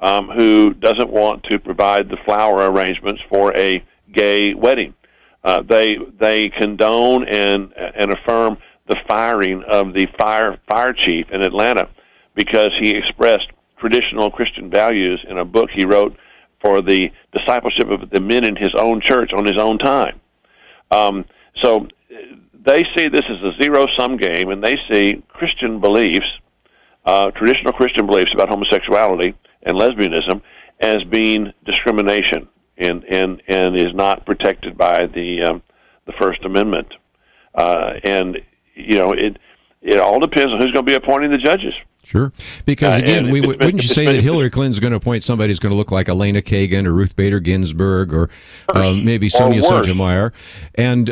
who doesn't want to provide the flower arrangements for a gay wedding. They condone and affirm the firing of the fire chief in Atlanta because he expressed traditional Christian values in a book he wrote for the discipleship of the men in his own church on his own time. So they see this as a zero-sum game, and they see Christian beliefs, traditional Christian beliefs about homosexuality and lesbianism as being discrimination and is not protected by the First Amendment. And you know, it all depends on who's going to be appointing the judges. Sure. Because, again, wouldn't you say that Hillary Clinton's going to appoint somebody who's going to look like Elena Kagan or Ruth Bader Ginsburg or maybe Sonia Sotomayor? And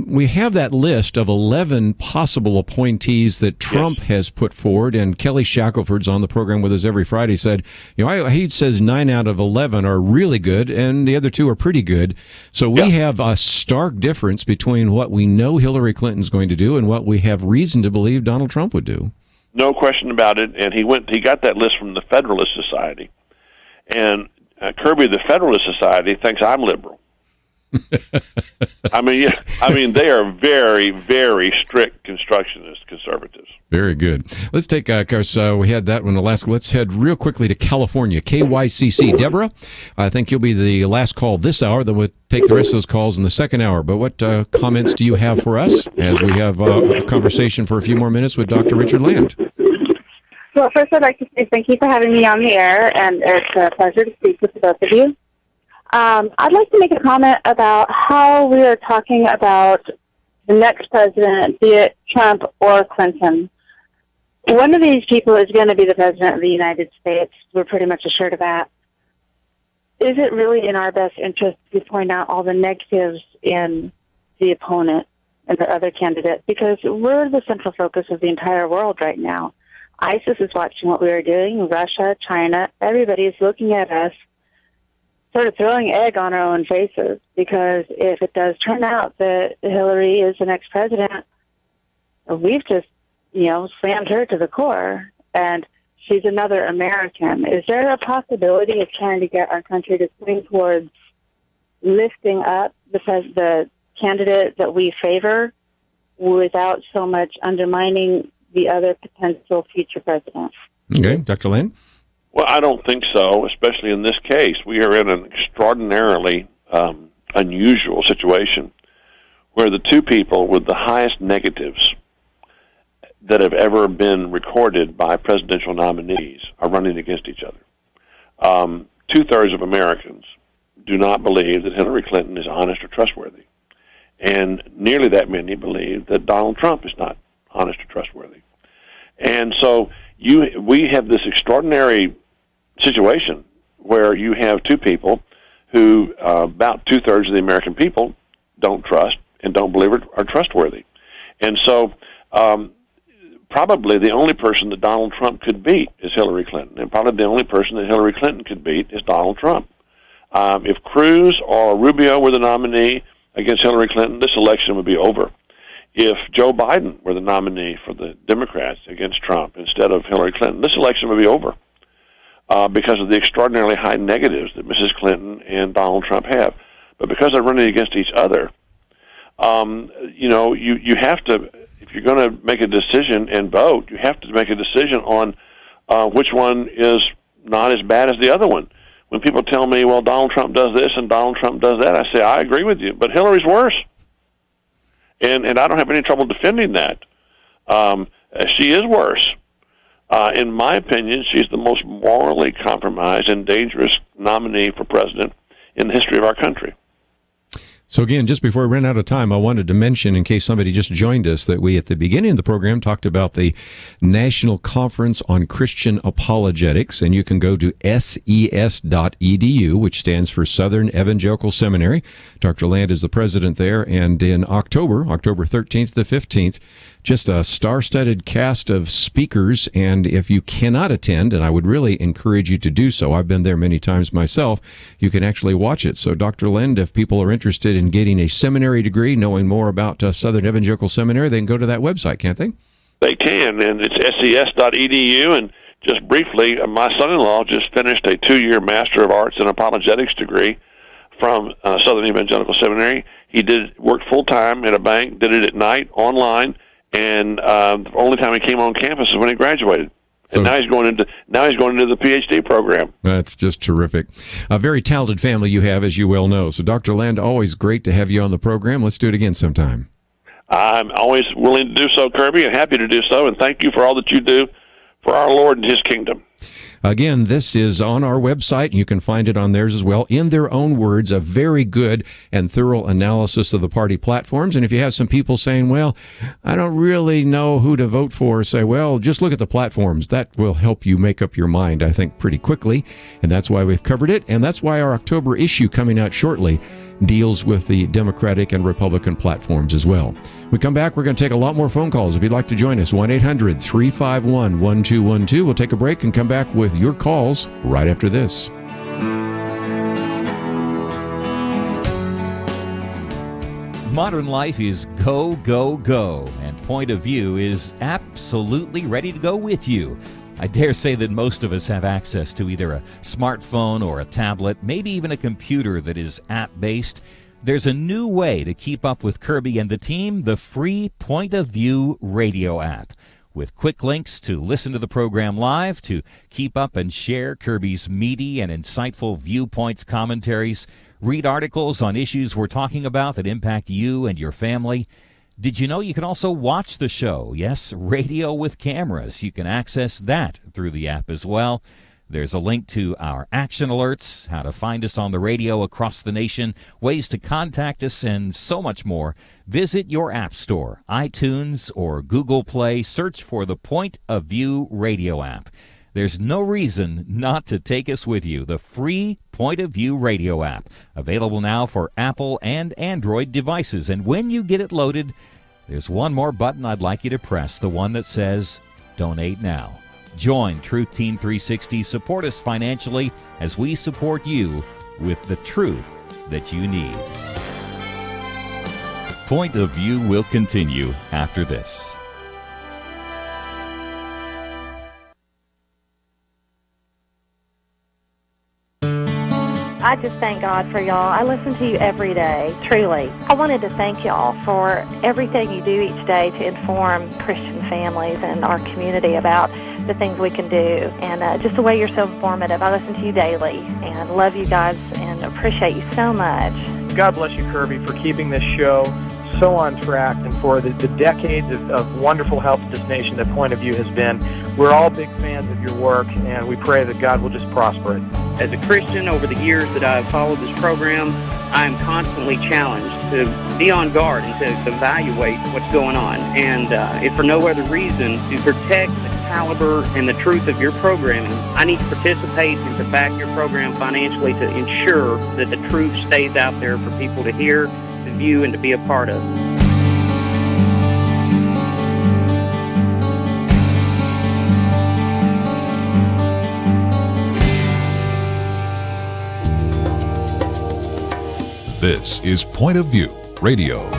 we have that list of 11 possible appointees that Trump has put forward, and Kelly Shackelford's on the program with us every Friday, said, he says 9 out of 11 are really good, and the other 2 are pretty good. So we have a stark difference between what we know Hillary Clinton's going to do and what we have reason to believe Donald Trump would do. No question about it, and he got that list from the Federalist Society, and Kerby, the Federalist Society, thinks I'm liberal. I mean, they are very, very strict constructionist conservatives. Very good. Let's take, of course, we had that one, Alaska. Let's head real quickly to California. KYCC. Deborah, I think you'll be the last call this hour. Then we'll take the rest of those calls in the second hour. But what comments do you have for us as we have a conversation for a few more minutes with Dr. Richard Land? Well, first I'd like to say thank you for having me on the air, and it's a pleasure to speak with both of you. I'd like to make a comment about how we are talking about the next president, be it Trump or Clinton. One of these people is going to be the president of the United States. We're pretty much assured of that. Is it really in our best interest to point out all the negatives in the opponent and the other candidate? Because we're the central focus of the entire world right now. ISIS is watching what we are doing. Russia, China, everybody is looking at us, sort of throwing egg on our own faces, because if it does turn out that Hillary is the next president, we've just, slammed her to the core, and she's another American. Is there a possibility of trying to get our country to swing towards lifting up the candidate that we favor without so much undermining the other potential future presidents? Okay, Dr. Lane? Well, I don't think so, especially in this case. We are in an extraordinarily unusual situation where the two people with the highest negatives that have ever been recorded by presidential nominees are running against each other. Two-thirds of Americans do not believe that Hillary Clinton is honest or trustworthy. And nearly that many believe that Donald Trump is not honest or trustworthy. And so we have this extraordinary situation where you have two people who about two-thirds of the American people don't trust and don't believe are trustworthy. And so probably the only person that Donald Trump could beat is Hillary Clinton, and probably the only person that Hillary Clinton could beat is Donald Trump. If Cruz or Rubio were the nominee against Hillary Clinton, this election would be over. If Joe Biden were the nominee for the Democrats against Trump instead of Hillary Clinton, this election would be over because of the extraordinarily high negatives that Mrs. Clinton and Donald Trump have. But because they're running against each other, you have to, if you're going to make a decision and vote, you have to make a decision on which one is not as bad as the other one. When people tell me, well, Donald Trump does this and Donald Trump does that, I say, I agree with you, but Hillary's worse. And I don't have any trouble defending that. She is worse. In my opinion, she's the most morally compromised and dangerous nominee for president in the history of our country. So again, just before we ran out of time, I wanted to mention, in case somebody just joined us, that we at the beginning of the program talked about the National Conference on Christian Apologetics, and you can go to ses.edu, which stands for Southern Evangelical Seminary. Dr. Land is the president there, and in October 13th to 15th, just a star-studded cast of speakers, and if you cannot attend, and I would really encourage you to do so, I've been there many times myself, you can actually watch it. So Dr. Lind, if people are interested in getting a seminary degree, knowing more about Southern Evangelical Seminary, they can go to that website, can't they? They can, and it's ses.edu, and just briefly, my son-in-law just finished a 2-year Master of Arts in Apologetics degree from Southern Evangelical Seminary. He worked full-time at a bank, did it at night, online, and the only time he came on campus is when he graduated. So, and now he's going into the PhD program. That's just terrific. A very talented family you have, as you well know. So, Dr. Land, always great to have you on the program. Let's do it again sometime. I'm always willing to do so, Kerby, and happy to do so. And thank you for all that you do for our Lord and His kingdom. Again, this is on our website. You can find it on theirs as well. In their own words, a very good and thorough analysis of the party platforms. And if you have some people saying, well, I don't really know who to vote for, say, well, just look at the platforms. That will help you make up your mind, I think, pretty quickly. And that's why we've covered it. And that's why our October issue coming out shortly deals with the Democratic and Republican platforms as well. When we come back, we're going to take a lot more phone calls. If you'd like to join us, 1-800-351-1212. We'll take a break and come back with your calls right after this. Modern life is go, go, go, and Point of View is absolutely ready to go with you. I dare say that most of us have access to either a smartphone or a tablet, maybe even a computer that is app-based. There's a new way to keep up with Kerby and the team, the free Point of View radio app. With quick links to listen to the program live, to keep up and share Kerby's meaty and insightful viewpoints, commentaries, read articles on issues we're talking about that impact you and your family. Did you know you can also watch the show? Yes, radio with cameras. You can access that through the app as well. There's a link to our action alerts, how to find us on the radio across the nation, ways to contact us, and so much more. Visit your app store, iTunes or Google Play. Search for the Point of View radio app. There's no reason not to take us with you. The free Point of View radio app, available now for Apple and Android devices. And when you get it loaded, there's one more button I'd like you to press, the one that says Donate Now. Join Truth Team 360. Support us financially as we support you with the truth that you need. Point of View will continue after this. I just thank God for y'all. I listen to you every day, truly. I wanted to thank y'all for everything you do each day to inform Christian families and our community about the things we can do, and just the way you're so informative. I listen to you daily and love you guys and appreciate you so much. God bless you, Kerby, for keeping this show so on track, and for the decades of wonderful help to this nation that Point of View has been. We're all big fans of your work, and we pray that God will just prosper it. As a Christian, over the years that I've followed this program, I am constantly challenged to be on guard and to evaluate what's going on. And if for no other reason, to protect the caliber and the truth of your programming, I need to participate and to back your program financially to ensure that the truth stays out there for people to hear, to view, and to be a part of. This is Point of View Radio.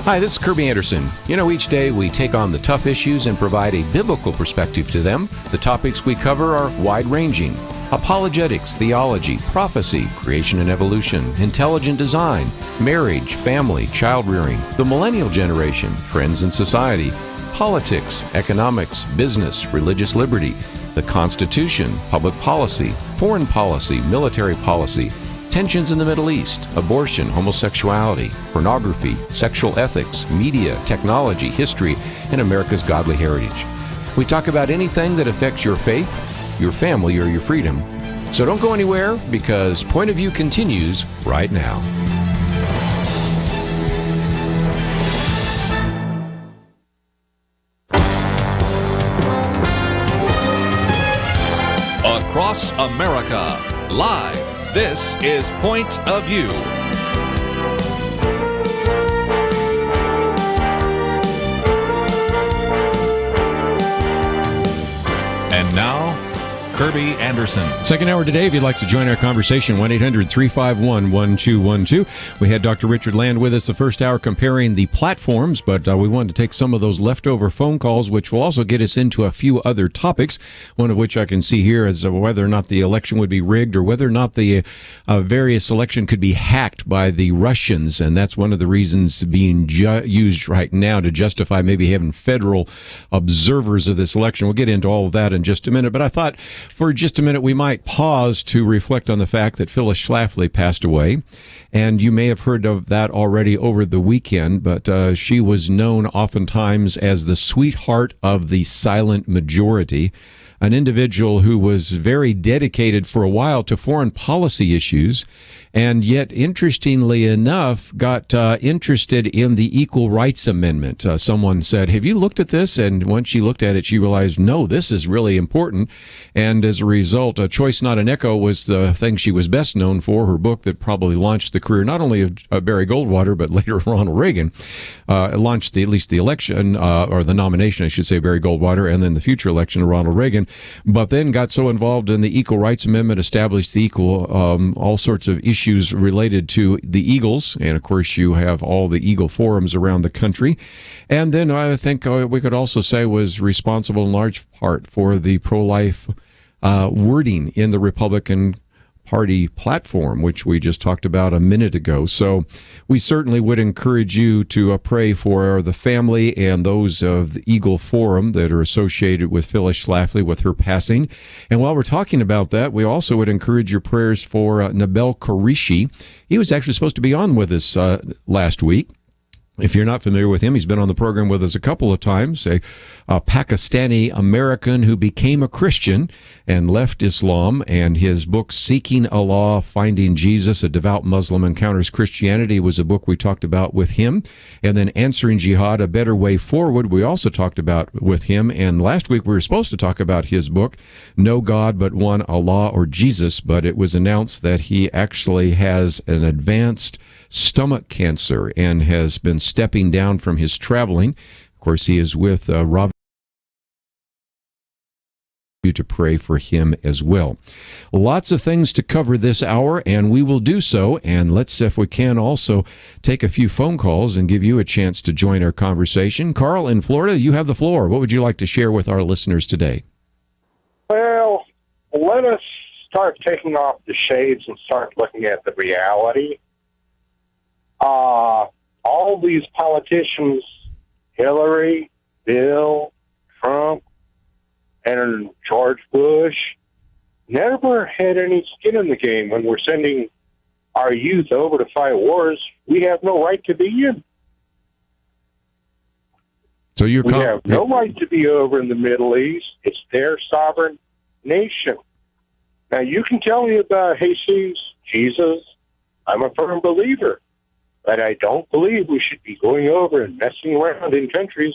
Hi, this is Kerby Anderson. You know, each day we take on the tough issues and provide a biblical perspective to them. The topics we cover are wide-ranging: apologetics, theology, prophecy, creation and evolution, intelligent design, marriage, family, child-rearing, the millennial generation, trends in society, politics, economics, business, religious liberty, the Constitution, public policy, foreign policy, military policy, tensions in the Middle East, abortion, homosexuality, pornography, sexual ethics, media, technology, history, and America's godly heritage. We talk about anything that affects your faith, your family, or your freedom. So don't go anywhere, because Point of View continues right now. Across America, live. This is Point of View. And now, Kerby Anderson. Second hour today, if you'd like to join our conversation, 1-800-351-1212. We had Dr. Richard Land with us the first hour comparing the platforms, but we wanted to take some of those leftover phone calls, which will also get us into a few other topics, one of which I can see here is whether or not the election would be rigged or whether or not the various election could be hacked by the Russians, and that's one of the reasons being used right now to justify maybe having federal observers of this election. We'll get into all of that in just a minute, but I thought for just a minute, we might pause to reflect on the fact that Phyllis Schlafly passed away. And you may have heard of that already over the weekend, but she was known oftentimes as the sweetheart of the silent majority, an individual who was very dedicated for a while to foreign policy issues, and yet, interestingly enough, got interested in the Equal Rights Amendment. Someone said, have you looked at this? And once she looked at it, she realized, no, this is really important. And as a result, Choice Not an Echo was the thing she was best known for, her book that probably launched the career not only of Barry Goldwater, but later Ronald Reagan. Launched at least the election, or the nomination, I should say, Barry Goldwater, and then the future election of Ronald Reagan, but then got so involved in the Equal Rights Amendment, established the all sorts of issues related to the Eagles, and of course you have all the Eagle forums around the country, and then I think we could also say was responsible in large part for the pro-life wording in the Republican Party platform, which we just talked about a minute ago. So we certainly would encourage you to pray for the family and those of the Eagle Forum that are associated with Phyllis Schlafly with her passing. And while we're talking about that, we also would encourage your prayers for Nabeel Qureshi. He was actually supposed to be on with us last week. If you're not familiar with him, he's been on the program with us a couple of times, a Pakistani American who became a Christian and left Islam, and his book, Seeking Allah, Finding Jesus, A Devout Muslim Encounters Christianity, was a book we talked about with him. And then Answering Jihad, A Better Way Forward, we also talked about with him. And last week we were supposed to talk about his book, No God But One, Allah or Jesus, but it was announced that he actually has an advanced stomach cancer and has been stepping down from his traveling. Of course, he is with Rob to pray for him as well. Lots of things to cover this hour, and we will do so. And let's, if we can, also take a few phone calls and give you a chance to join our conversation. Carl in Florida, you have the floor. What would you like to share with our listeners today? Well, let us start taking off the shades and start looking at the reality. All these politicians, Hillary, Bill, Trump, and George Bush, never had any skin in the game when we're sending our youth over to fight wars we have no right to be in. So we have no right to be over in the Middle East. It's their sovereign nation. Now, you can tell me about Jesus, I'm a firm believer. But I don't believe we should be going over and messing around in countries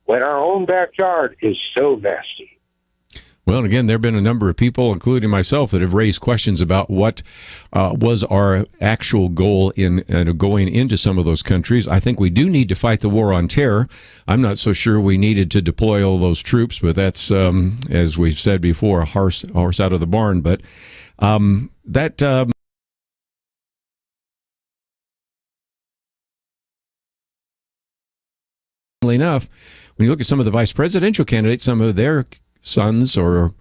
when our own backyard is so nasty. Well, and again, there have been a number of people, including myself, that have raised questions about what was our actual goal in going into some of those countries. I think we do need to fight the war on terror. I'm not so sure we needed to deploy all those troops, but that's, as we've said before, a horse out of the barn. But that... enough, when you look at some of the vice presidential candidates, some of their sons or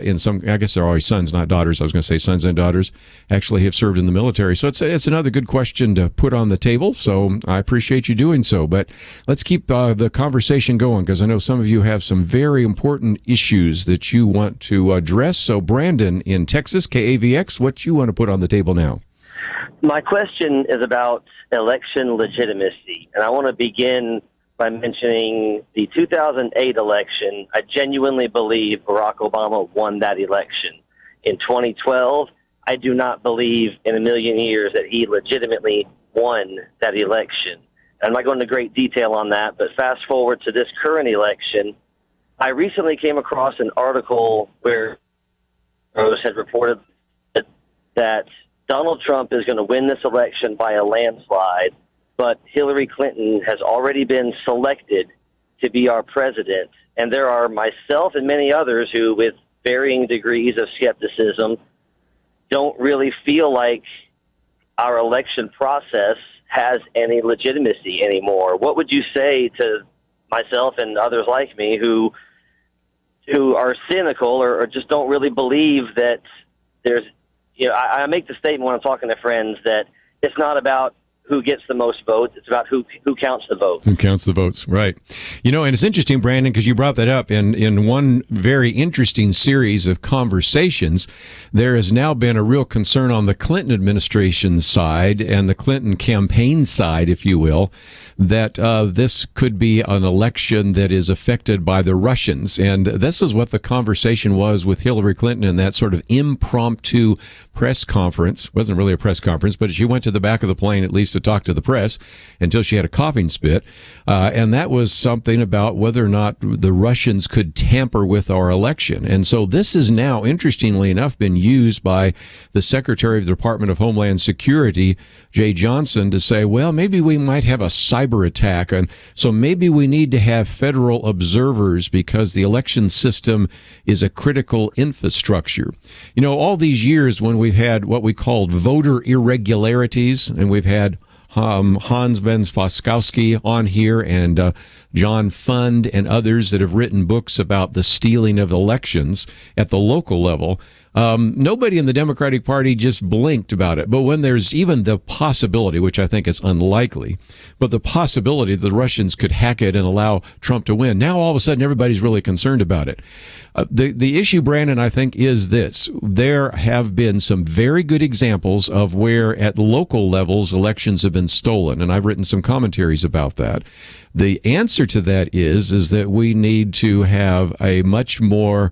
in some, I guess they're always sons, not daughters. I was going to say sons and daughters actually have served in the military. So it's another good question to put on the table. So I appreciate you doing so. But let's keep the conversation going, because I know some of you have some very important issues that you want to address. So Brandon in Texas, KAVX, what you want to put on the table now? My question is about election legitimacy, and I want to begin by mentioning the 2008 election. I genuinely believe Barack Obama won that election. In 2012, I do not believe in a million years that he legitimately won that election. I'm not going into great detail on that, but fast forward to this current election, I recently came across an article where Rose had reported that Donald Trump is going to win this election by a landslide, but Hillary Clinton has already been selected to be our president. And there are myself and many others who, with varying degrees of skepticism, don't really feel like our election process has any legitimacy anymore. What would you say to myself and others like me who are cynical or just don't really believe that there's, I make the statement when I'm talking to friends that it's not about who gets the most votes. It's about who counts the votes. Who counts the votes, right. And it's interesting, Brandon, because you brought that up in one very interesting series of conversations. There has now been a real concern on the Clinton administration side and the Clinton campaign side, if you will, that this could be an election that is affected by the Russians. And this is what the conversation was with Hillary Clinton in that sort of impromptu press conference. Wasn't really a press conference, but she went to the back of the plane at least to talk to the press until she had a coughing fit. And that was something about whether or not the Russians could tamper with our election. And so this is now, interestingly enough, been used by the Secretary of the Department of Homeland Security, Jay Johnson, to say, well, maybe we might have a cyber attack. And so maybe we need to have federal observers because the election system is a critical infrastructure. All these years when we've had what we called voter irregularities, and we've had Hans Van Spaskowski on here and John Fund and others that have written books about the stealing of elections at the local level. Nobody in the Democratic Party just blinked about it. But when there's even the possibility, which I think is unlikely, but the possibility that the Russians could hack it and allow Trump to win, now all of a sudden everybody's really concerned about it. The issue, Brandon, I think, is this. There have been some very good examples of where at local levels elections have been stolen, and I've written some commentaries about that. The answer to that is that we need to have a much more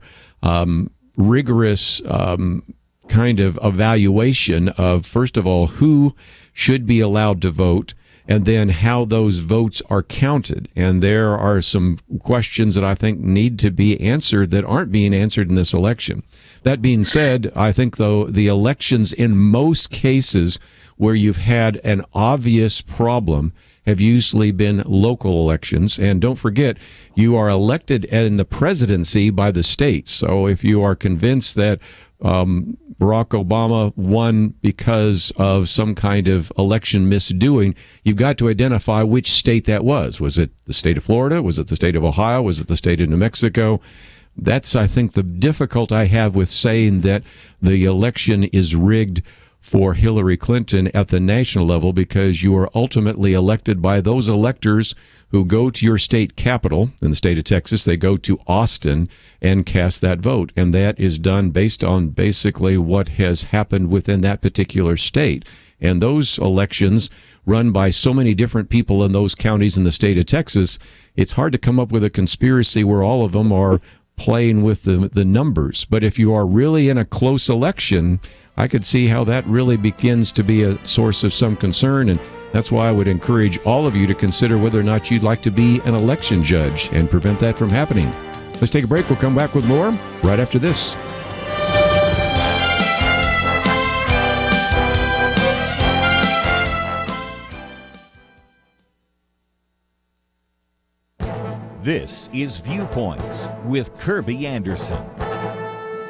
rigorous kind of evaluation of, first of all, who should be allowed to vote, and then how those votes are counted. And there are some questions that I think need to be answered that aren't being answered in this election. That being said, I think, though, the elections in most cases where you've had an obvious problem have usually been local elections. And don't forget, you are elected in the presidency by the states. So if you are convinced that Barack Obama won because of some kind of election misdoing, you've got to identify which state that was. Was it the state of Florida? Was it the state of Ohio? Was it the state of New Mexico? That's, I think, the difficulty I have with saying that the election is rigged for Hillary Clinton at the national level, because you are ultimately elected by those electors who go to your state capital. In the state of Texas, they go to Austin and cast that vote. And that is done based on basically what has happened within that particular state. And those elections run by so many different people in those counties in the state of Texas, it's hard to come up with a conspiracy where all of them are playing with the numbers. But if you are really in a close election, I could see how that really begins to be a source of some concern, and that's why I would encourage all of you to consider whether or not you'd like to be an election judge and prevent that from happening. Let's take a break. We'll come back with more right after this. This is Viewpoints with Kerby Anderson.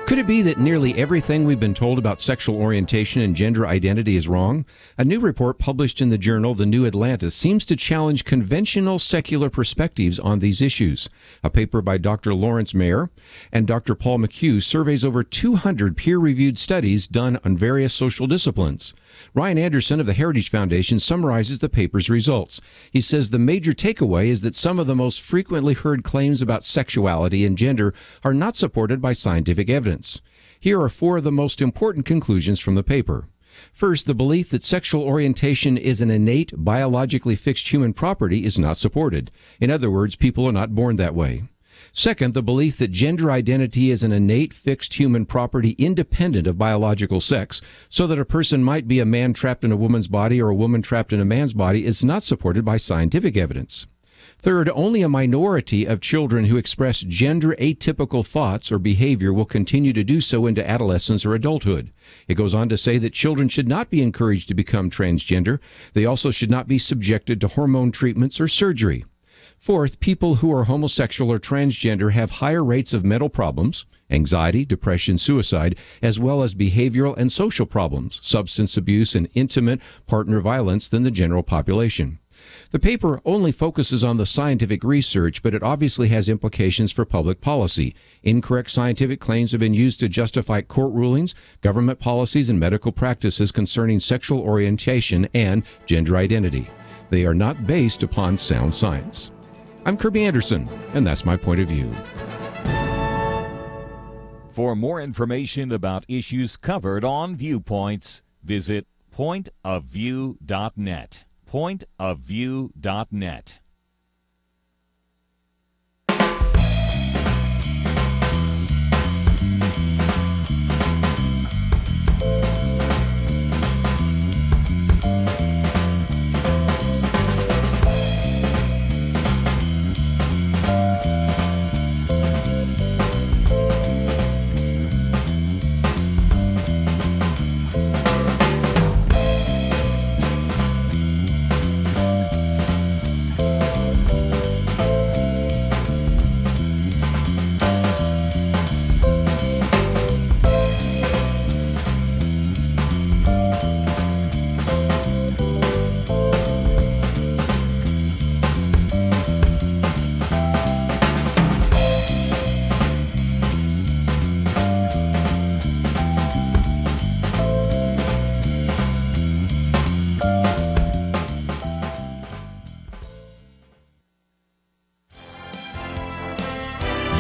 Could it be that nearly everything we've been told about sexual orientation and gender identity is wrong? A new report published in the journal The New Atlantis seems to challenge conventional secular perspectives on these issues. A paper by Dr. Lawrence Mayer and Dr. Paul McHugh surveys over 200 peer-reviewed studies done on various social disciplines. Ryan Anderson of the Heritage Foundation summarizes the paper's results. He says the major takeaway is that some of the most frequently heard claims about sexuality and gender are not supported by scientific evidence. Here are 4 of the most important conclusions from the paper. First, the belief that sexual orientation is an innate, biologically fixed human property is not supported. In other words, people are not born that way. Second, the belief that gender identity is an innate, fixed human property independent of biological sex, so that a person might be a man trapped in a woman's body or a woman trapped in a man's body, is not supported by scientific evidence. Third, only a minority of children who express gender atypical thoughts or behavior will continue to do so into adolescence or adulthood. It goes on to say that children should not be encouraged to become transgender. They also should not be subjected to hormone treatments or surgery. Fourth, people who are homosexual or transgender have higher rates of mental problems, anxiety, depression, suicide, as well as behavioral and social problems, substance abuse, and intimate partner violence than the general population. The paper only focuses on the scientific research, but it obviously has implications for public policy. Incorrect scientific claims have been used to justify court rulings, government policies, and medical practices concerning sexual orientation and gender identity. They are not based upon sound science. I'm Kerby Anderson, and that's my point of view. For more information about issues covered on Viewpoints, visit pointofview.net. Pointofview.net.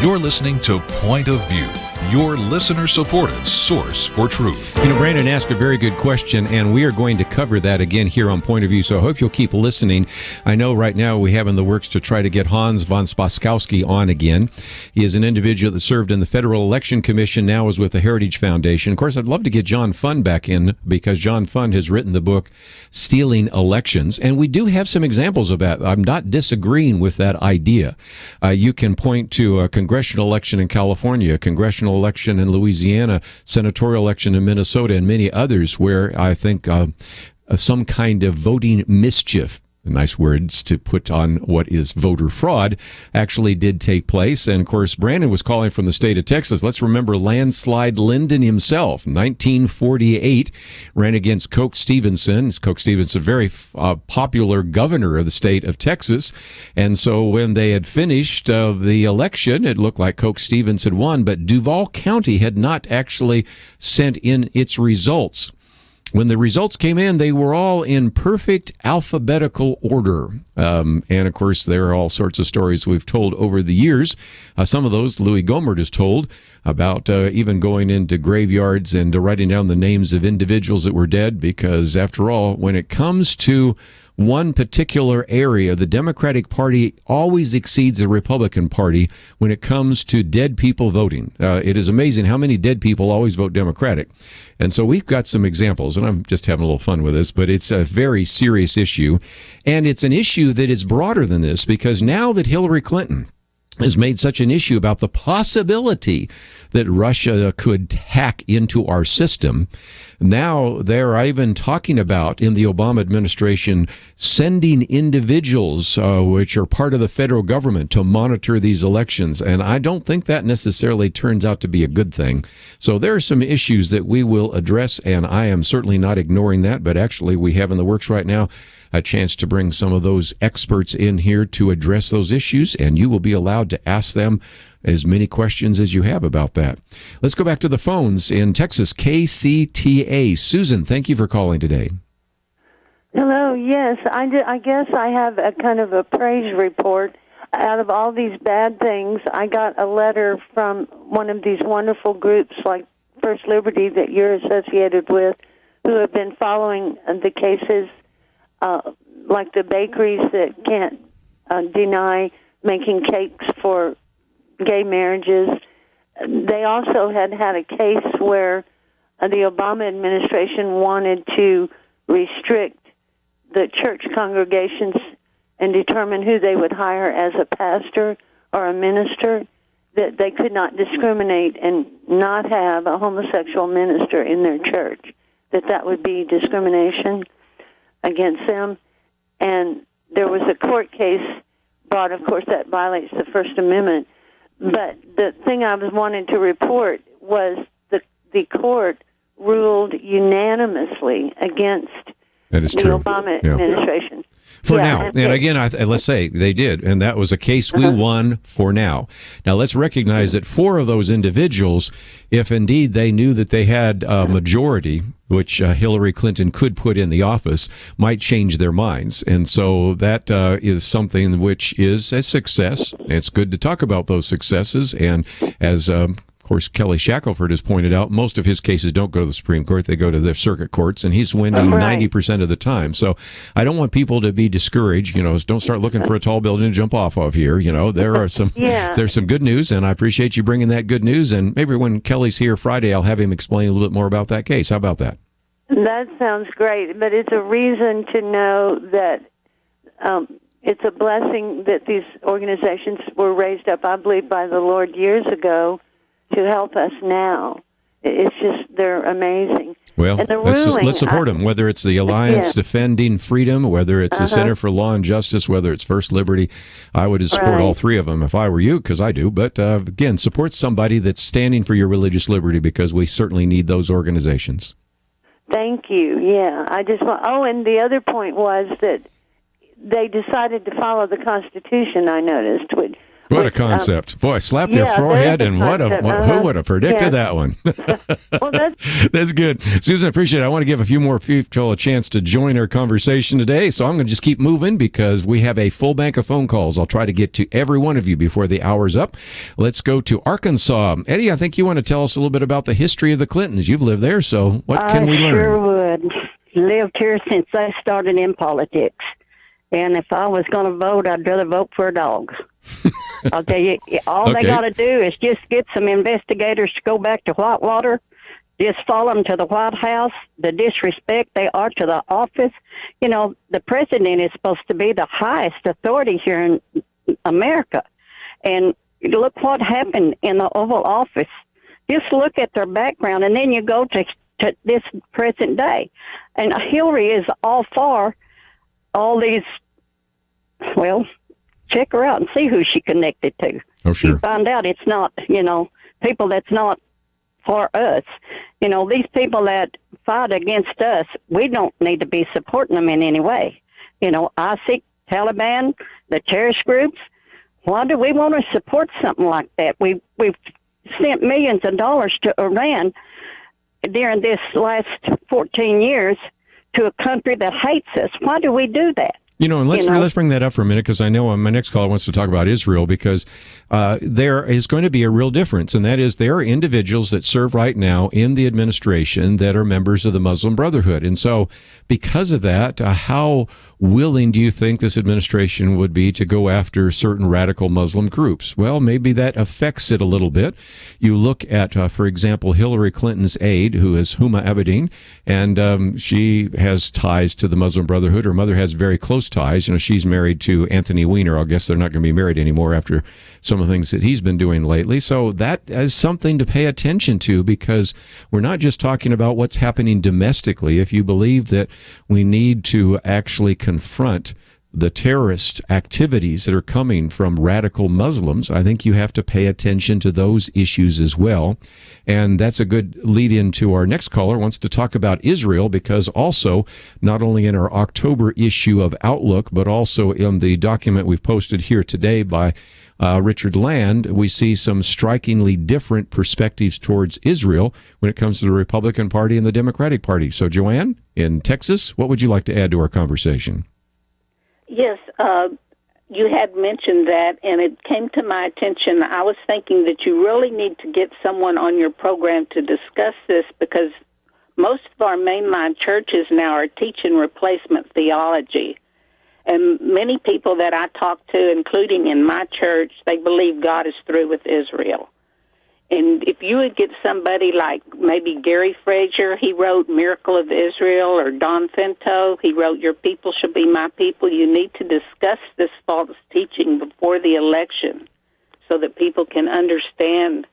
You're listening to Point of View, your listener-supported source for truth. You know, Brandon asked a very good question, and we are going to cover that again here on Point of View, so I hope you'll keep listening. I know right now we have in the works to try to get Hans von Spaskowski on again. He is an individual that served in the Federal Election Commission, now is with the Heritage Foundation. Of course, I'd love to get John Fund back in, because John Fund has written the book, Stealing Elections, and we do have some examples of that. I'm not disagreeing with that idea. You can point to a congressional election in California, a congressional election in Louisiana, senatorial election in Minnesota, and many others where I think some kind of voting mischief, nice words to put on what is voter fraud, actually did take place. And of course, Brandon was calling from the state of Texas. Let's remember Landslide Lyndon himself, 1948, ran against Coke Stevenson. Coke Stevenson, a very popular governor of the state of Texas. And so when they had finished the election, it looked like Coke Stevens had won, but Duval County had not actually sent in its results. When the results came in, they were all in perfect alphabetical order. And, of course, there are all sorts of stories we've told over the years. Some of those Louis Gohmert has told about even going into graveyards and writing down the names of individuals that were dead, because, after all, when it comes to one particular area, the Democratic Party always exceeds the Republican Party when it comes to dead people voting. It is amazing how many dead people always vote Democratic. And so we've got some examples, and I'm just having a little fun with this, but it's a very serious issue. And it's an issue that is broader than this, because now that Hillary Clinton has made such an issue about the possibility that Russia could hack into our system, Now they're even talking about, in the Obama administration, sending individuals which are part of the federal government to monitor these elections. And I don't think that necessarily turns out to be a good thing. So there are some issues that we will address, and I am certainly not ignoring that, but actually we have in the works right now a chance to bring some of those experts in here to address those issues, and you will be allowed to ask them as many questions as you have about that. Let's go back to the phones in Texas, KCTA. Susan, thank you for calling today. Hello, yes. I guess I have a kind of a praise report. Out of all these bad things, I got a letter from one of these wonderful groups like First Liberty that you're associated with, who have been following the cases like the bakeries that can't deny making cakes for gay marriages. They also had a case where the Obama administration wanted to restrict the church congregations and determine who they would hire as a pastor or a minister, that they could not discriminate and not have a homosexual minister in their church, that would be discrimination against them. And there was a court case brought, of course, that violates the First Amendment. But the thing I was wanting to report was the court ruled unanimously against that is the true. Obama administration. For now. And again, let's say they did, and that was a case we won for now. Now, let's recognize that 4 of those individuals, if indeed they knew that they had a majority, which Hillary Clinton could put in the office, might change their minds. And so that is something which is a success. It's good to talk about those successes. And as of course, Kelly Shackelford has pointed out, most of his cases don't go to the Supreme Court. They go to the circuit courts, and he's winning 90% of the time. So I don't want people to be discouraged. Don't start looking for a tall building to jump off of here. There are some there's some good news, and I appreciate you bringing that good news. And maybe when Kelly's here Friday, I'll have him explain a little bit more about that case. How about that? That sounds great, but it's a reason to know that it's a blessing that these organizations were raised up, I believe, by the Lord years ago, to help us now. It's just, they're amazing. Well, let's support them, whether it's the Alliance Defending Freedom, whether it's the Center for Law and Justice, whether it's First Liberty. I would support all 3 of them if I were you, because I do. But again, support somebody that's standing for your religious liberty, because we certainly need those organizations. Thank you. Yeah, I just want. Oh, and the other point was that they decided to follow the Constitution, I noticed. What a concept. Boy, slap their forehead, and who would have predicted that one? Well, that's good. Susan, I appreciate it. I want to give a few more people a chance to join our conversation today, so I'm going to just keep moving because we have a full bank of phone calls. I'll try to get to every one of you before the hour's up. Let's go to Arkansas. Eddie, I think you want to tell us a little bit about the history of the Clintons. You've lived there, so what can we learn? I sure would. Lived here since I started in politics. And if I was going to vote, I'd rather vote for a dog. I'll tell you, all they got to do is just get some investigators to go back to Whitewater, just follow them to the White House, the disrespect they are to the office. The president is supposed to be the highest authority here in America. And look what happened in the Oval Office. Just look at their background, and then you go to this present day. And Hillary is all for all these, check her out and see who she connected to. Oh, sure. You find out it's not, people that's not for us. These people that fight against us, we don't need to be supporting them in any way. ISIS, Taliban, the terrorist groups, why do we want to support something like that? We've sent millions of dollars to Iran during this last 14 years to a country that hates us. Why do we do that? And let's bring that up for a minute, because I know my next caller wants to talk about Israel, because there is going to be a real difference, and that is there are individuals that serve right now in the administration that are members of the Muslim Brotherhood. And so because of that, how willing do you think this administration would be to go after certain radical Muslim groups? Well, maybe that affects it a little bit. You look at, for example, Hillary Clinton's aide, who is Huma Abedin, and she has ties to the Muslim Brotherhood. Her mother has very close ties. She's married to Anthony Weiner. I guess they're not going to be married anymore after some of the things that he's been doing lately. So that is something to pay attention to, because we're not just talking about what's happening domestically. If you believe that we need to actually confront the terrorist activities that are coming from radical Muslims, I think you have to pay attention to those issues as well. And that's a good lead into our next caller wants to talk about Israel, because also not only in our October issue of Outlook, but also in the document we've posted here today by Richard Land, we see some strikingly different perspectives towards Israel when it comes to the Republican Party and the Democratic Party. So, Joanne, in Texas, what would you like to add to our conversation? Yes, you had mentioned that, and it came to my attention. I was thinking that you really need to get someone on your program to discuss this, because most of our mainline churches now are teaching replacement theology. And many people that I talk to, including in my church, they believe God is through with Israel. And if you would get somebody like maybe Gary Frazier, he wrote Miracle of Israel, or Don Finto, he wrote Your People Shall Be My People, you need to discuss this false teaching before the election so that people can understand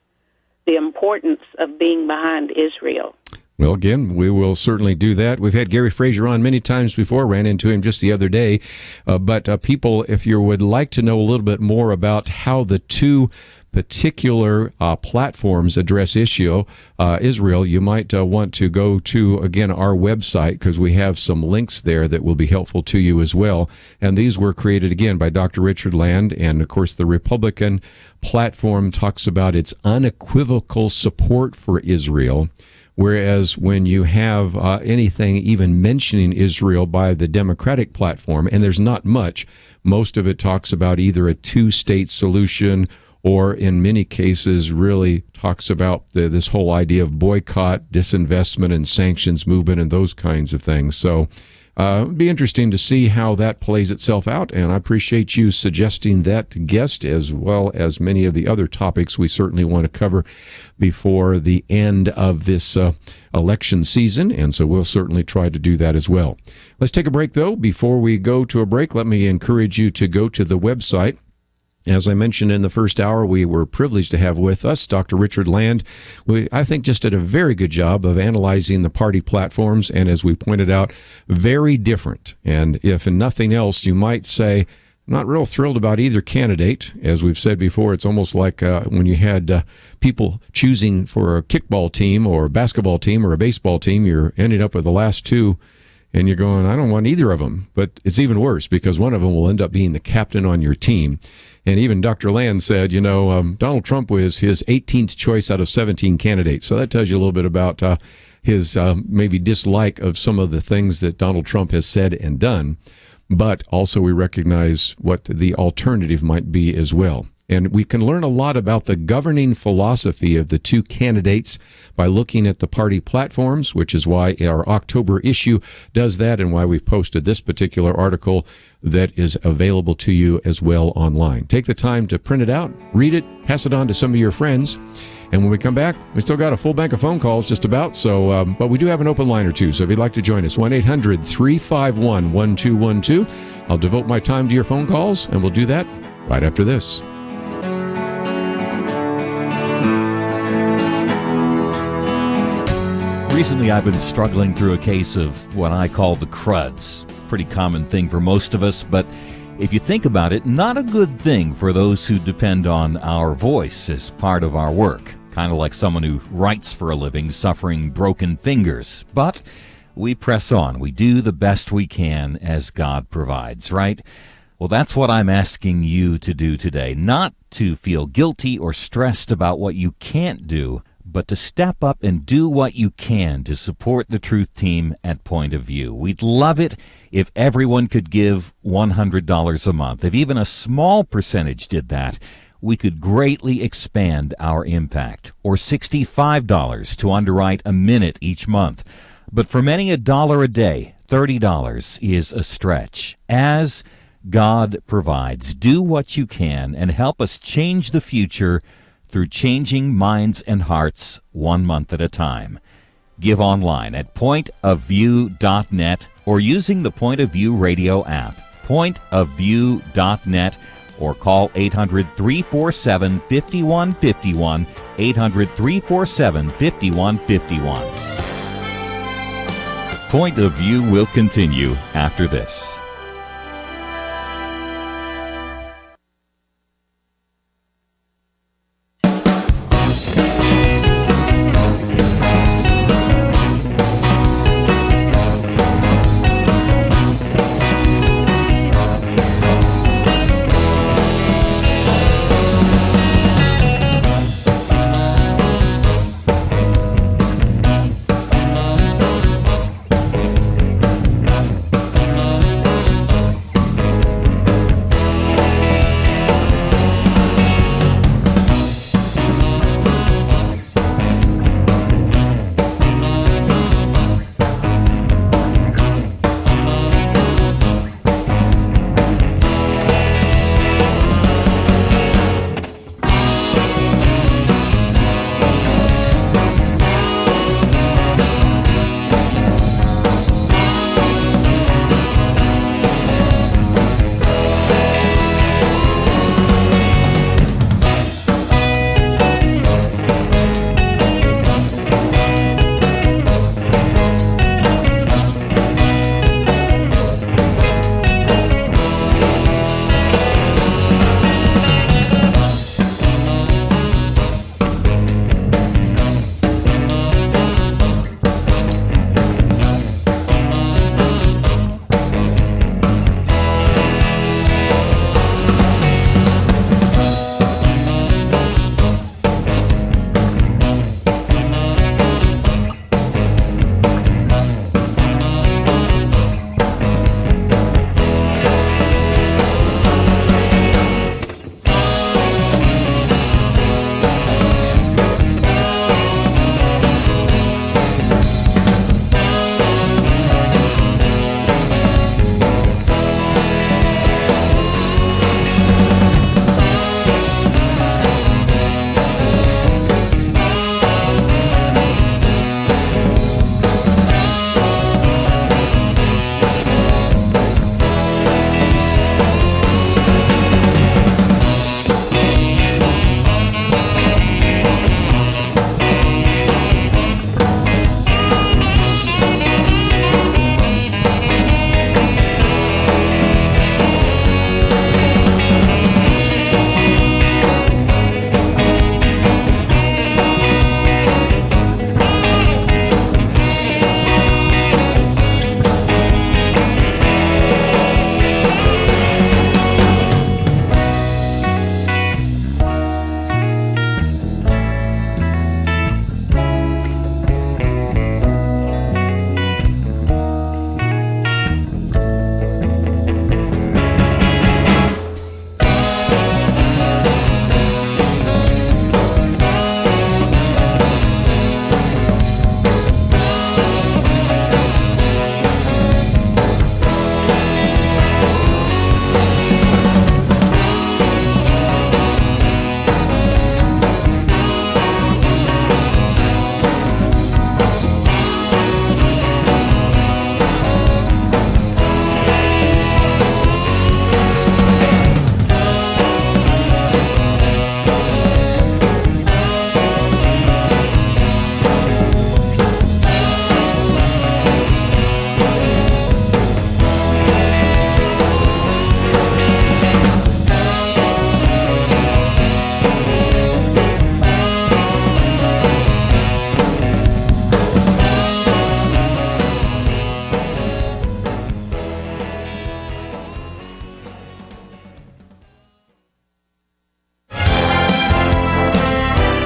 the importance of being behind Israel. Well, again, we will certainly do that. We've had Gary Frazier on many times before, ran into him just the other day. But people, if you would like to know a little bit more about how the two particular platforms address Israel, you might want to go to, again, our website, because we have some links there that will be helpful to you as well. And these were created, again, by Dr. Richard Land. And, of course, the Republican platform talks about its unequivocal support for Israel, whereas when you have anything even mentioning Israel by the Democratic platform, and there's not much, most of it talks about either a two-state solution, or in many cases really talks about this whole idea of boycott, disinvestment, and sanctions movement and those kinds of things. So it'd be interesting to see how that plays itself out, and I appreciate you suggesting that guest, as well as many of the other topics we certainly want to cover before the end of this election season, and so we'll certainly try to do that as well. Let's take a break, though. Before we go to a break, let me encourage you to go to the website. As I mentioned in the first hour, we were privileged to have with us Dr. Richard Land. I think just did a very good job of analyzing the party platforms, and as we pointed out, very different. And if nothing else, you might say, I'm not real thrilled about either candidate. As we've said before, it's almost like when you had people choosing for a kickball team or a basketball team or a baseball team, you're ending up with the last two, and you're going, I don't want either of them. But it's even worse, because one of them will end up being the captain on your team. And even Dr. Land said, Donald Trump was his 18th choice out of 17 candidates. So that tells you a little bit about his maybe dislike of some of the things that Donald Trump has said and done. But also we recognize what the alternative might be as well. And we can learn a lot about the governing philosophy of the two candidates by looking at the party platforms, which is why our October issue does that, and why we've posted this particular article that is available to you as well online. Take the time to print it out, read it, pass it on to some of your friends. And when we come back, we still got a full bank of phone calls just about, so but we do have an open line or two, so if you'd like to join us, 1-800-351-1212. I'll devote my time to your phone calls, and we'll do that right after this. Recently, I've been struggling through a case of what I call the cruds. Pretty common thing for most of us, but if you think about it, not a good thing for those who depend on our voice as part of our work. Kind of like someone who writes for a living suffering broken fingers. But we press on. We do the best we can as God provides, right? Well, that's what I'm asking you to do today. Not to feel guilty or stressed about what you can't do, but to step up and do what you can to support the Truth Team at Point of View. We'd love it if everyone could give $100 a month. If even a small percentage did that, we could greatly expand our impact. Or $65 to underwrite a minute each month. But for many, $1 a day, $30 is a stretch. As God provides, do what you can and help us change the future through changing minds and hearts 1 month at a time. Give online at pointofview.net or using the Point of View radio app, pointofview.net, or call 800-347-5151, 800-347-5151. Point of View will continue after this.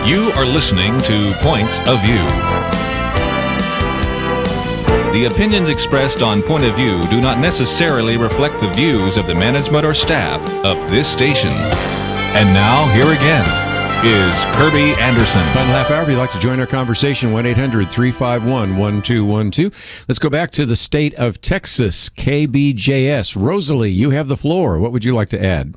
You are listening to Point of View. The opinions expressed on Point of View do not necessarily reflect the views of the management or staff of this station. And now, here again, is Kerby Anderson. Final half hour. If you'd like to join our conversation, 1-800-351-1212. Let's go back to the state of Texas, KBJS. Rosalie, you have the floor. What would you like to add?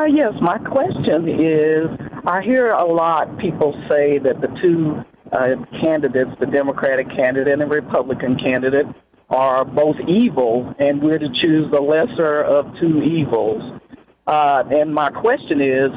Yes, my question is, I hear a lot people say that the two candidates, the Democratic candidate and the Republican candidate, are both evil, and we're to choose the lesser of two evils. And my question is,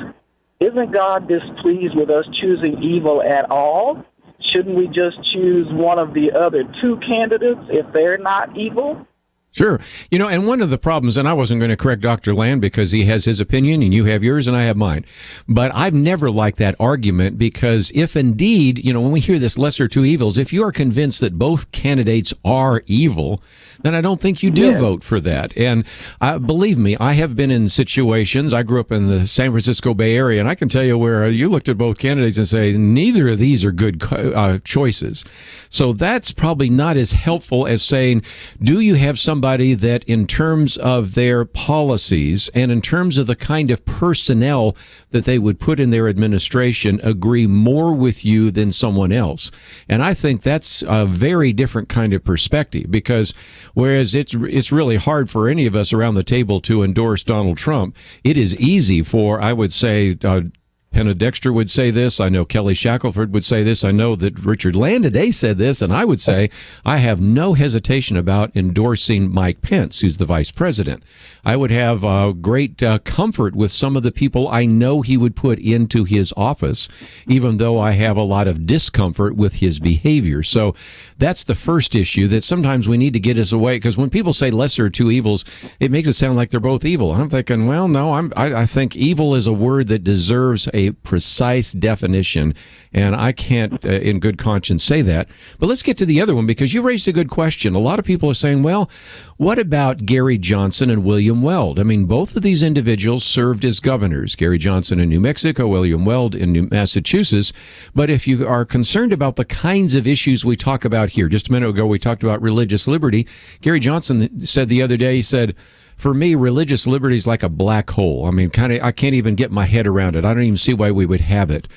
isn't God displeased with us choosing evil at all? Shouldn't we just choose one of the other two candidates if they're not evil? Sure. You know, and one of the problems, and I wasn't going to correct Dr. Land because he has his opinion and you have yours and I have mine, but I've never liked that argument because if indeed, when we hear this lesser two evils, if you are convinced that both candidates are evil, then I don't think you do vote for that. And believe me, I have been in situations, I grew up in the San Francisco Bay Area, and I can tell you where you looked at both candidates and say, neither of these are good choices. So that's probably not as helpful as saying, do you have somebody that in terms of their policies and in terms of the kind of personnel that they would put in their administration agree more with you than someone else? And I think that's a very different kind of perspective because whereas it's really hard for any of us around the table to endorse Donald Trump, it is easy for, I would say, Penna Dexter would say this. I know Kelly Shackelford would say this. I know that Richard Land today said this. And I would say I have no hesitation about endorsing Mike Pence, who's the vice president. I would have great comfort with some of the people I know he would put into his office, even though I have a lot of discomfort with his behavior. So that's the first issue that sometimes we need to get us away. Because when people say lesser of two evils, it makes it sound like they're both evil. I'm thinking, well, no, I think evil is a word that deserves a precise definition, and I can't in good conscience say that. But let's get to the other one because you raised a good question. A lot of people are saying, well, what about Gary Johnson and William Weld? I mean, both of these individuals served as governors, Gary Johnson in New Mexico, William Weld in New Massachusetts. But if you are concerned about the kinds of issues we talk about here, just a minute ago we talked about religious liberty. Gary Johnson said the other day, he said, for me, religious liberty is like a black hole. I mean, I can't even get my head around it. I don't even see why we would have it.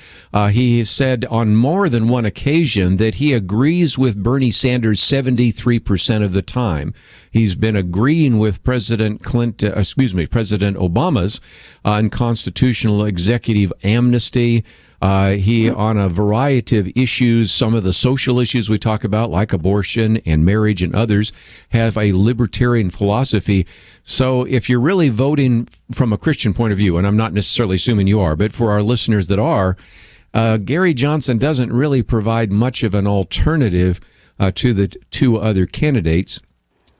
He said on more than one occasion that he agrees with Bernie Sanders 73% of the time. He's been agreeing with President Obama's unconstitutional executive amnesty. He, on a variety of issues, some of the social issues we talk about, like abortion and marriage and others, have a libertarian philosophy. So if you're really voting from a Christian point of view, and I'm not necessarily assuming you are, but for our listeners that are, Gary Johnson doesn't really provide much of an alternative to the two other candidates.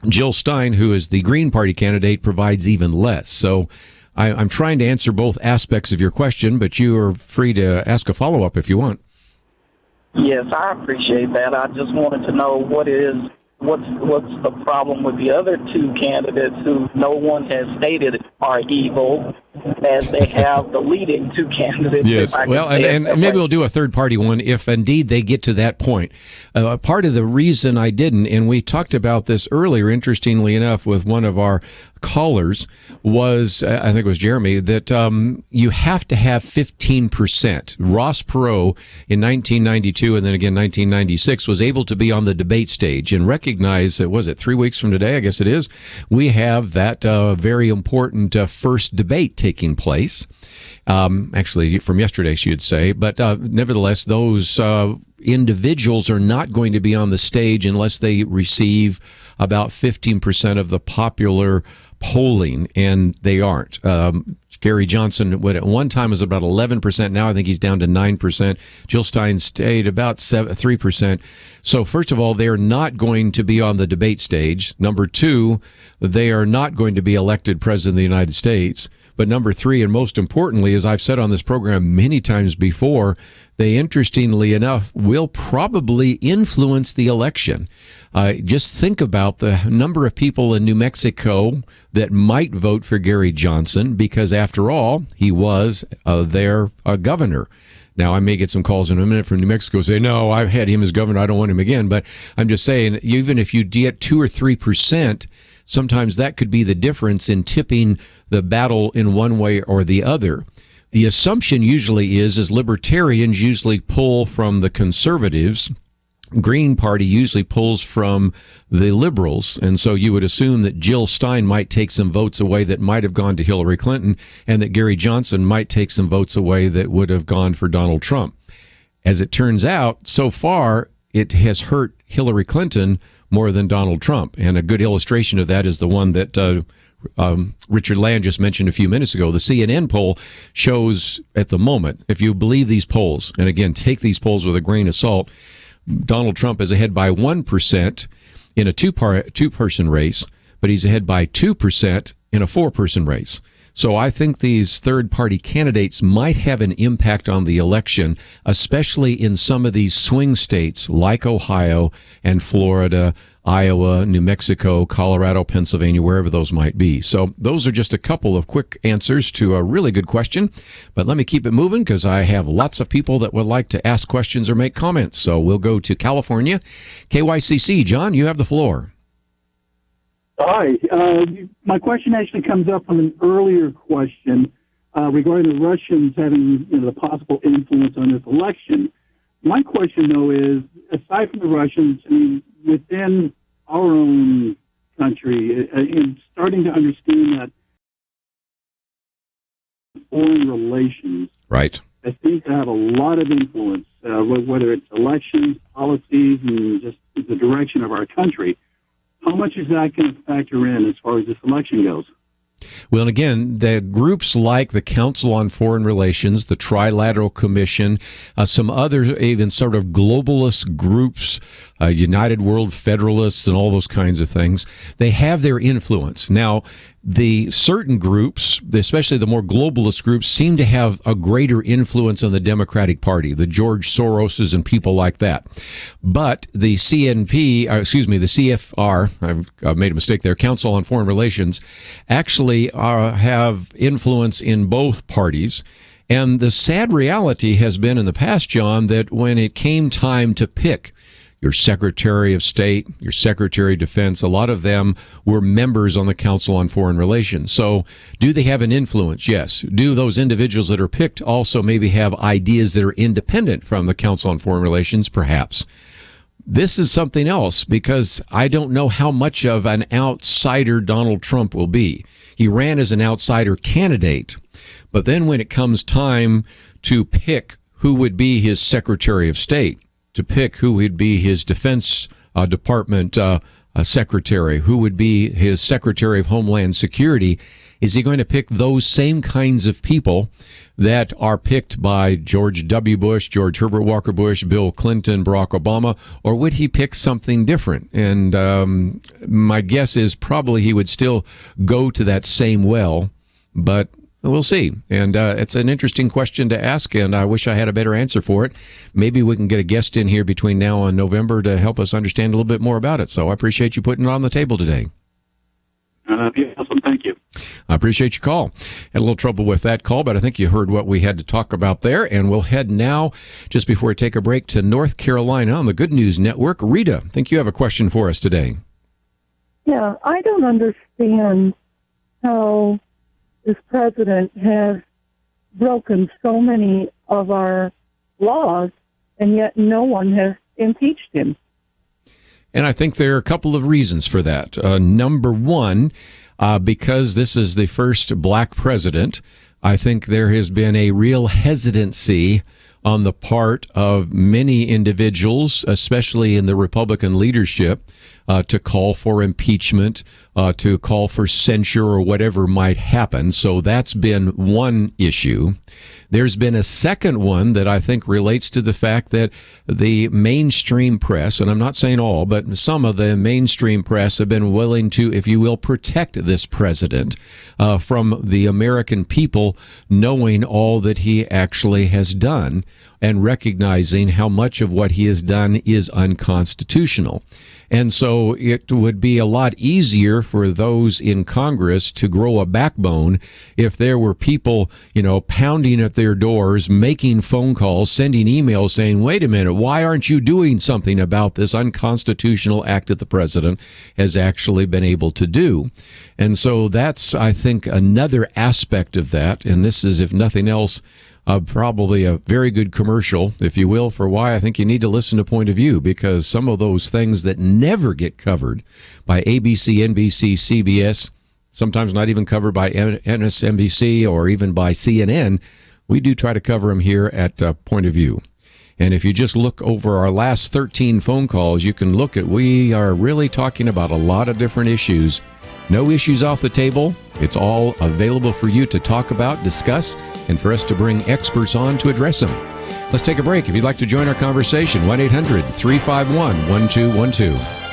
Jill Stein, who is the Green Party candidate, provides even less. So I'm trying to answer both aspects of your question, but you are free to ask a follow-up if you want. Yes, I appreciate that. I just wanted to know what's the problem with the other two candidates who no one has stated are evil, as they have the leading two candidates. Yes, well, and maybe we'll do a third-party one if indeed they get to that point. Part of the reason I didn't, and we talked about this earlier, interestingly enough, with one of our callers, was, I think it was Jeremy, that you have to have 15%. Ross Perot in 1992 and then again 1996 was able to be on the debate stage and recognize, was it 3 weeks from today? I guess it is. We have that very important first debate taking place. Actually, from yesterday, she would say. But nevertheless, those individuals are not going to be on the stage unless they receive about 15% of the popular polling, and they aren't. Gary Johnson, at one time, was about 11%. Now I think he's down to 9%. Jill Stein stayed about 3%. So first of all, they are not going to be on the debate stage. Number two, they are not going to be elected president of the United States. But number three, and most importantly, as I've said on this program many times before, they, interestingly enough, will probably influence the election. Just think about the number of people in New Mexico that might vote for Gary Johnson because, after all, he was their governor. Now, I may get some calls in a minute from New Mexico say, no, I've had him as governor, I don't want him again. But I'm just saying, even if you get 2 or 3%, sometimes that could be the difference in tipping the battle in one way or the other. the assumption usually is libertarians usually pull from the conservatives. Green Party usually pulls from the liberals, and so you would assume that Jill Stein might take some votes away that might have gone to Hillary Clinton, and that Gary Johnson might take some votes away that would have gone for Donald Trump. As it turns out, so far, it has hurt Hillary Clinton more than Donald Trump, and a good illustration of that is the one that Richard Land just mentioned a few minutes ago. The CNN poll shows at the moment, if you believe these polls, and again, take these polls with a grain of salt, Donald Trump is ahead by 1% in a two-person race, but he's ahead by 2% in a four-person race. So I think these third-party candidates might have an impact on the election, especially in some of these swing states like Ohio and Florida, Iowa, New Mexico, Colorado, Pennsylvania, wherever those might be. So those are just a couple of quick answers to a really good question. But let me keep it moving because I have lots of people that would like to ask questions or make comments. So we'll go to California. KYCC, John, you have the floor. Hi. My question actually comes up from an earlier question regarding the Russians having the possible influence on this election. My question, though, is, aside from the Russians, I mean, within our own country, and starting to understand that foreign relations right, seems to have a lot of influence, whether it's elections, policies, and just the direction of our country. How much is that going to factor in as far as this election goes? Well, and again, the groups like the Council on Foreign Relations, the Trilateral Commission, some other even sort of globalist groups, United World Federalists and all those kinds of things, they have their influence. Now, the certain groups, especially the more globalist groups, seem to have a greater influence on the Democratic Party, the George Soroses and people like that. But the the CFR, I've made a mistake there, Council on Foreign Relations, actually have influence in both parties. And the sad reality has been in the past, John, that when it came time to pick your Secretary of State, your Secretary of Defense, a lot of them were members on the Council on Foreign Relations. So do they have an influence? Yes. Do those individuals that are picked also maybe have ideas that are independent from the Council on Foreign Relations? Perhaps. This is something else because I don't know how much of an outsider Donald Trump will be. He ran as an outsider candidate, but then when it comes time to pick who would be his Secretary of State, to pick who would be his Defense Department secretary, who would be his Secretary of Homeland Security, is he going to pick those same kinds of people that are picked by George W. Bush, George Herbert Walker Bush, Bill Clinton, Barack Obama, or would he pick something different? And my guess is probably he would still go to that same well, but we'll see. And it's an interesting question to ask, and I wish I had a better answer for it. Maybe we can get a guest in here between now and November to help us understand a little bit more about it. So I appreciate you putting it on the table today. Awesome. Thank you. I appreciate your call. Had a little trouble with that call, but I think you heard what we had to talk about there. And we'll head now, just before we take a break, to North Carolina on the Good News Network. Rita, I think you have a question for us today. Yeah, I don't understand how this president has broken so many of our laws, and yet no one has impeached him. And I think there are a couple of reasons for that. Number one, because this is the first black president, I think there has been a real hesitancy on the part of many individuals, especially in the Republican leadership, to call for impeachment, to call for censure or whatever might happen. So that's been one issue. There's been a second one that I think relates to the fact that the mainstream press, and I'm not saying all, but some of the mainstream press have been willing to, if you will, protect this president from the American people knowing all that he actually has done. and recognizing how much of what he has done is unconstitutional. And so it would be a lot easier for those in Congress to grow a backbone if there were people, pounding at their doors, making phone calls, sending emails saying, wait a minute, why aren't you doing something about this unconstitutional act that the president has actually been able to do? And so that's, I think, another aspect of that. And this is, if nothing else, probably a very good commercial, if you will, for why I think you need to listen to Point of View, because some of those things that never get covered by ABC, NBC, CBS, sometimes not even covered by MSNBC or even by CNN, we do try to cover them here at Point of View. And if you just look over our last 13 phone calls, you can look at, we are really talking about a lot of different issues. No issues off the table. It's all available for you to talk about, discuss, and for us to bring experts on to address them. Let's take a break. If you'd like to join our conversation, 1-800-351-1212.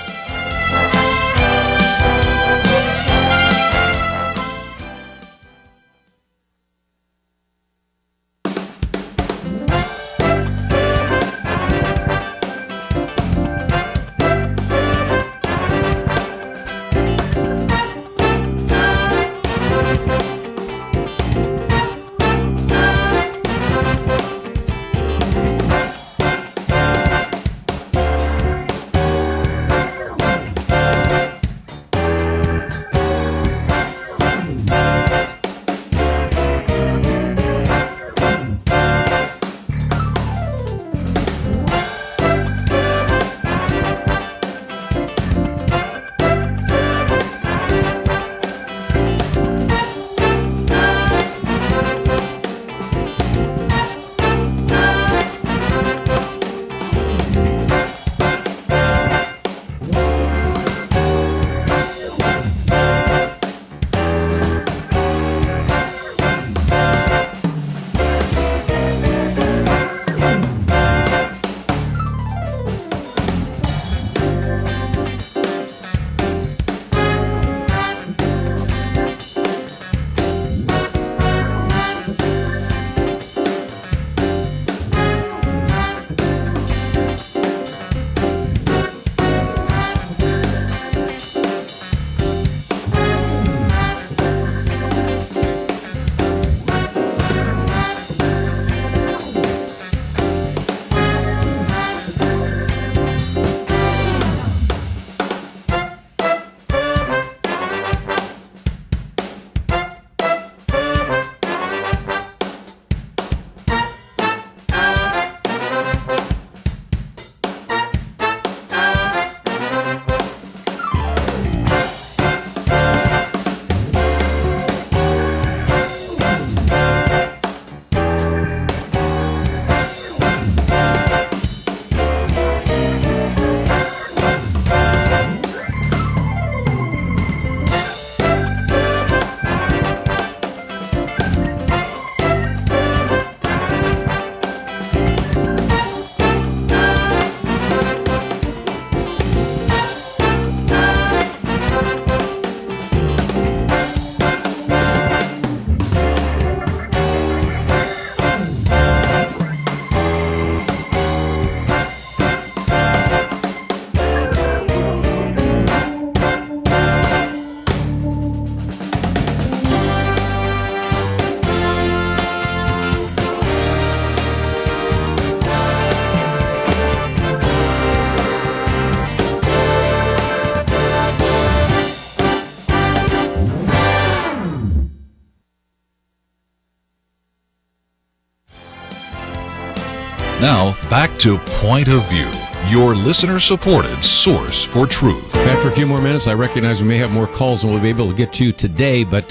Now, back to Point of View, your listener-supported source for truth. After a few more minutes, I recognize we may have more calls than we'll be able to get to today, but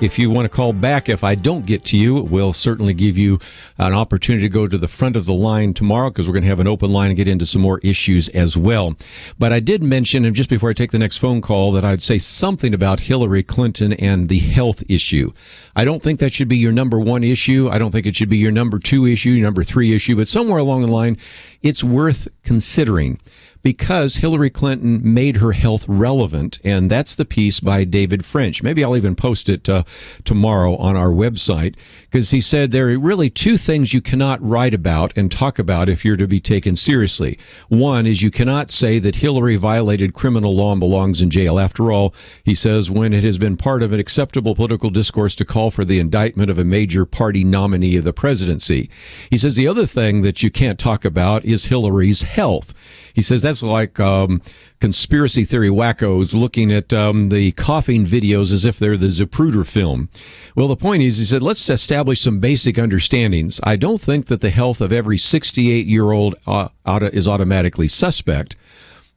if you want to call back, if I don't get to you, we'll certainly give you an opportunity to go to the front of the line tomorrow, because we're going to have an open line and get into some more issues as well. But I did mention, and just before I take the next phone call, that I'd say something about Hillary Clinton and the health issue. I don't think that should be your number one issue. I don't think it should be your number two issue, your number three issue, but somewhere along the line, it's worth considering. because Hillary Clinton made her health relevant. And that's the piece by David French. Maybe I'll even post it tomorrow on our website, because he said there are really two things you cannot write about and talk about if you're to be taken seriously. One is you cannot say that Hillary violated criminal law and belongs in jail. After all, he says, when it has been part of an acceptable political discourse to call for the indictment of a major party nominee of the presidency. He says the other thing that you can't talk about is Hillary's health. He says that's like conspiracy theory wackos looking at the coughing videos as if they're the Zapruder film. Well, the point is, he said, let's establish some basic understandings. I don't think that the health of every 68-year-old is automatically suspect,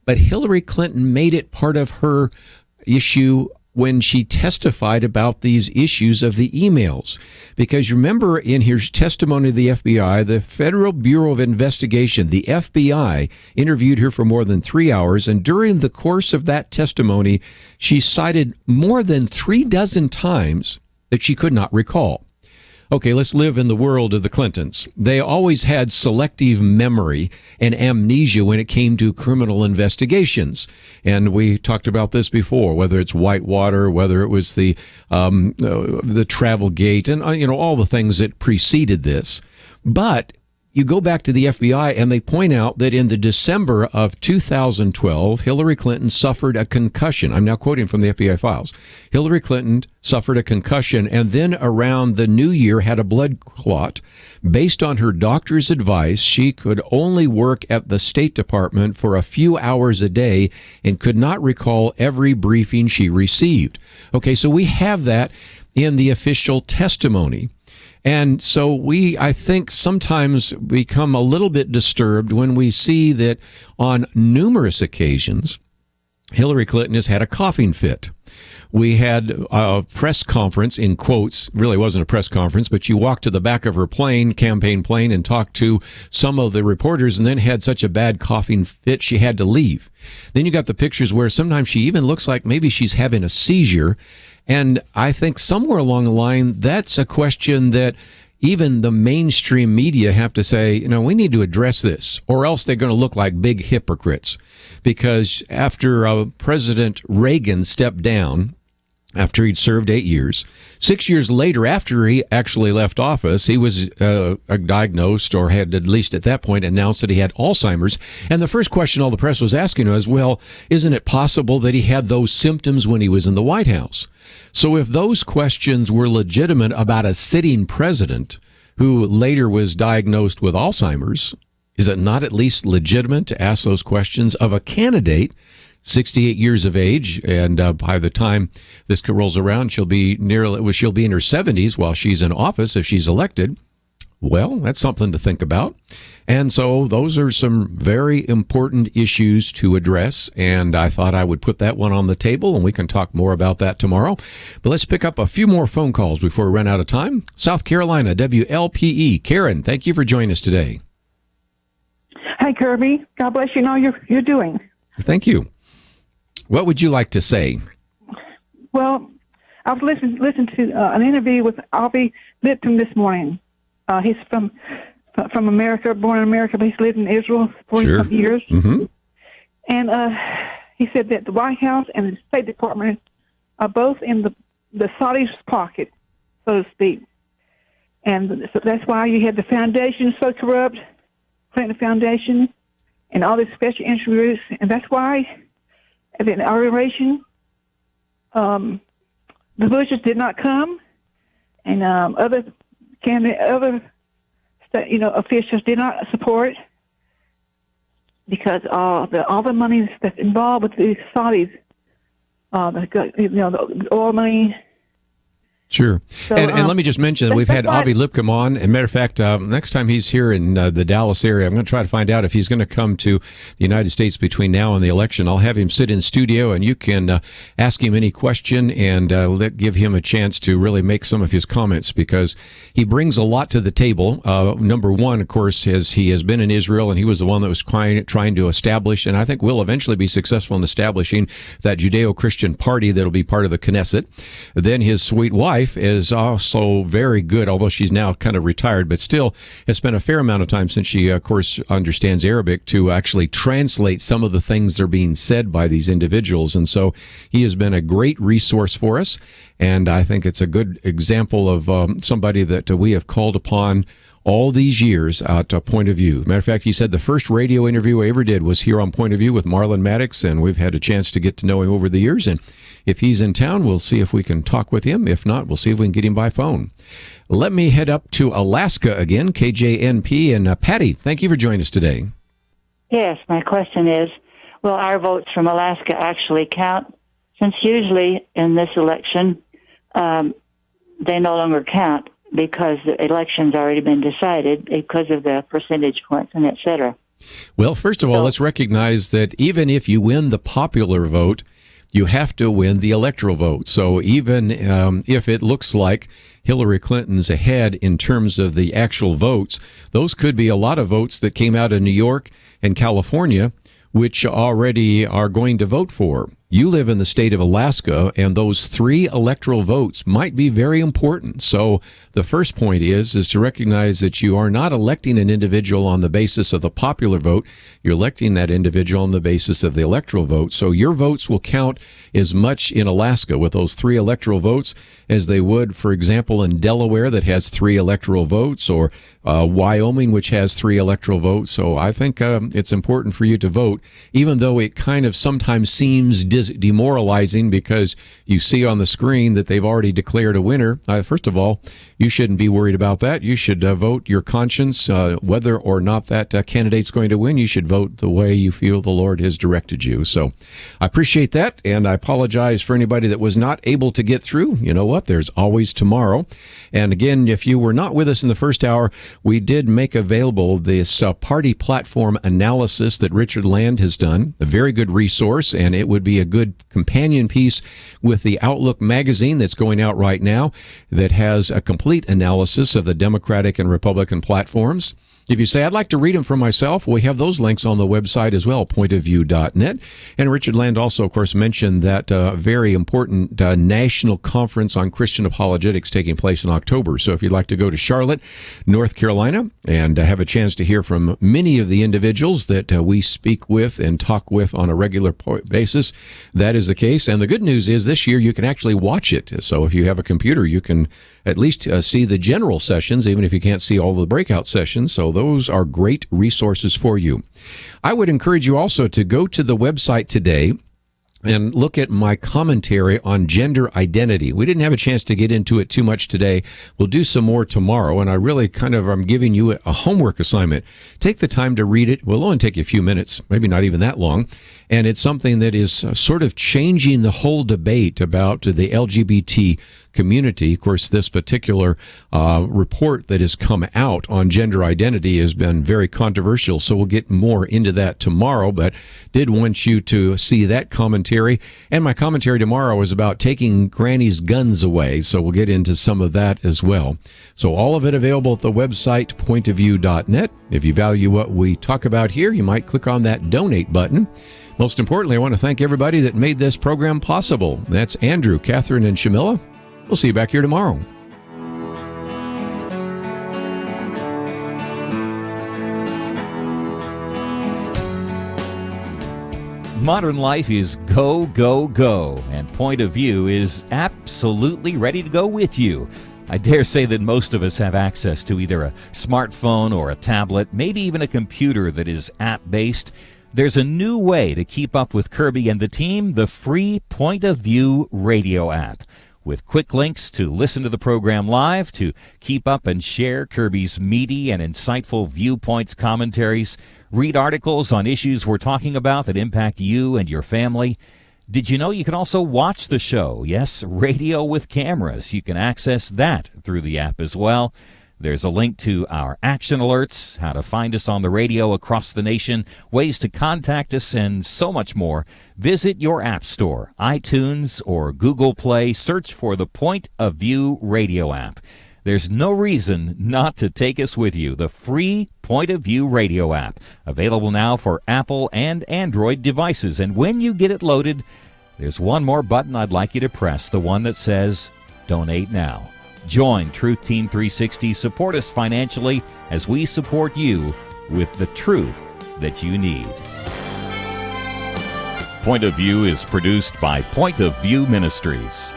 but Hillary Clinton made it part of her issue when she testified about these issues of the emails. Because remember, in his testimony to the FBI, the Federal Bureau of Investigation, the FBI, interviewed her for more than 3 hours, and during the course of that testimony, she cited more than 36 times that she could not recall. Okay, let's live in the world of the Clintons. They always had selective memory and amnesia when it came to criminal investigations. And we talked about this before, whether it's Whitewater, whether it was the travel gate, and all the things that preceded this. But you go back to the FBI and they point out that in the December of 2012, Hillary Clinton suffered a concussion. I'm now quoting from the FBI files. Hillary Clinton suffered a concussion and then around the new year had a blood clot. Based on her doctor's advice, she could only work at the State Department for a few hours a day and could not recall every briefing she received. Okay, so we have that in the official testimony. And so I think, sometimes become a little bit disturbed when we see that on numerous occasions, Hillary Clinton has had a coughing fit. We had a press conference, in quotes, really wasn't a press conference, but she walked to the back of her campaign plane, and talked to some of the reporters, and then had such a bad coughing fit she had to leave. Then you got the pictures where sometimes she even looks like maybe she's having a seizure. And I think somewhere along the line, that's a question that even the mainstream media have to say, we need to address this, or else they're going to look like big hypocrites. Because after President Reagan stepped down, after he'd served 8 years, 6 years later, after he actually left office, he was diagnosed, or had at least at that point announced that he had Alzheimer's. And the first question all the press was asking was, well, isn't it possible that he had those symptoms when he was in the White House? So if those questions were legitimate about a sitting president who later was diagnosed with Alzheimer's, is it not at least legitimate to ask those questions of a candidate 68 years of age, and by the time this rolls around, she'll be in her 70s while she's in office if she's elected? Well, that's something to think about. And so those are some very important issues to address, and I thought I would put that one on the table, and we can talk more about that tomorrow. But let's pick up a few more phone calls before we run out of time. South Carolina, WLPE. Karen, thank you for joining us today. Hi, Kerby. God bless you and all you're doing. Thank you. What would you like to say? Well, I was listening to an interview with Avi Lipton this morning. He's from America, born in America, but he's lived in Israel for 40 years. Mm-hmm. And he said that the White House and the State Department are both in the Saudis' pocket, so to speak. And so that's why you had the foundation so corrupt, Clinton Foundation, and all these special interest groups. And that's why at the inauguration, the Bushes did not come, and other officials did not support, because all the money that's involved with these Saudis, the oil money. Sure. So, and let me just mention that we've had Avi Lipcom on. And matter of fact, next time he's here in the Dallas area, I'm going to try to find out if he's going to come to the United States between now and the election. I'll have him sit in studio, and you can ask him any question and give him a chance to really make some of his comments, because he brings a lot to the table. Number one, of course, is he has been in Israel, and he was the one that was trying to establish, and I think will eventually be successful in establishing that Judeo-Christian party that will be part of the Knesset. Then his sweet wife, wife is also very good, although she's now kind of retired, but still has spent a fair amount of time since she, of course, understands Arabic to actually translate some of the things that are being said by these individuals. And so he has been a great resource for us. And I think it's a good example of somebody that we have called upon all these years at Point of View. Matter of fact, he said the first radio interview I ever did was here on Point of View with Marlon Maddox, and we've had a chance to get to know him over the years. And if he's in town, we'll see if we can talk with him. If not, we'll see if we can get him by phone. Let me head up to Alaska again, KJNP. And Patty, thank you for joining us today. Yes, my question is, will our votes from Alaska actually count? Since usually in this election, they no longer count because the election's already been decided because of the percentage points and et cetera. Well, first of all, let's recognize that even if you win the popular vote, you have to win the electoral vote. So even if it looks like Hillary Clinton's ahead in terms of the actual votes, those could be a lot of votes that came out of New York and California, which already are going to vote for. You live in the state of Alaska, and those 3 electoral votes might be very important. So the first point is to recognize that you are not electing an individual on the basis of the popular vote. You're electing that individual on the basis of the electoral vote. So your votes will count as much in Alaska with those 3 electoral votes as they would, for example, in Delaware that has 3 electoral votes, or Wyoming, which has 3 electoral votes. So I think it's important for you to vote, even though it kind of sometimes seems demoralizing because you see on the screen that they've already declared a winner. First of all, you shouldn't be worried about that. You should vote your conscience, whether or not that candidate's going to win. You should vote the way you feel the Lord has directed you. So I appreciate that, and I apologize for anybody that was not able to get through. You know what? There's always tomorrow. And again, if you were not with us in the first hour, we did make available this party platform analysis that Richard Land has done, a very good resource, and it would be a good companion piece with the Outlook magazine that's going out right now that has a complete analysis of the Democratic and Republican platforms. If you say, I'd like to read them for myself, we have those links on the website as well, pointofview.net. And Richard Land also, of course, mentioned that very important national conference on Christian apologetics taking place in October. So if you'd like to go to Charlotte, North Carolina, and have a chance to hear from many of the individuals that we speak with and talk with on a regular basis, that is the case. And the good news is this year you can actually watch it. So if you have a computer, you can at least see the general sessions, even if you can't see all the breakout sessions. So those are great resources for you. I would encourage you also to go to the website today and look at my commentary on gender identity. We didn't have a chance to get into it too much today. We'll do some more tomorrow, and I really I'm giving you a homework assignment. Take the time to read it. We'll only take you a few minutes, maybe not even that long. And it's something that is sort of changing the whole debate about the LGBT community. Of course, this particular report that has come out on gender identity has been very controversial, so we'll get more into that tomorrow, but did want you to see that commentary. And my commentary tomorrow is about taking Granny's guns away, so we'll get into some of that as well. So all of it available at the website, pointofview.net. If you value what we talk about here, you might click on that donate button. Most importantly, I want to thank everybody that made this program possible. That's Andrew, Catherine, and Shamila. We'll see you back here tomorrow. Modern life is go, go, go, and Point of View is absolutely ready to go with you. I dare say that most of us have access to either a smartphone or a tablet, maybe even a computer that is app-based. There's a new way to keep up with Kerby and the team, the free Point of View radio app. With quick links to listen to the program live, to keep up and share Kerby's meaty and insightful viewpoints, commentaries, read articles on issues we're talking about that impact you and your family. Did you know you can also watch the show? Yes, radio with cameras. You can access that through the app as well. There's a link to our action alerts, how to find us on the radio across the nation, ways to contact us, and so much more. Visit your app store, iTunes or Google Play. Search for the Point of View radio app. There's no reason not to take us with you. The free Point of View radio app, available now for Apple and Android devices. And when you get it loaded, there's one more button I'd like you to press, the one that says Donate now. Join Truth Team 360. Support us financially as we support you with the truth that you need. Point of View is produced by Point of View Ministries.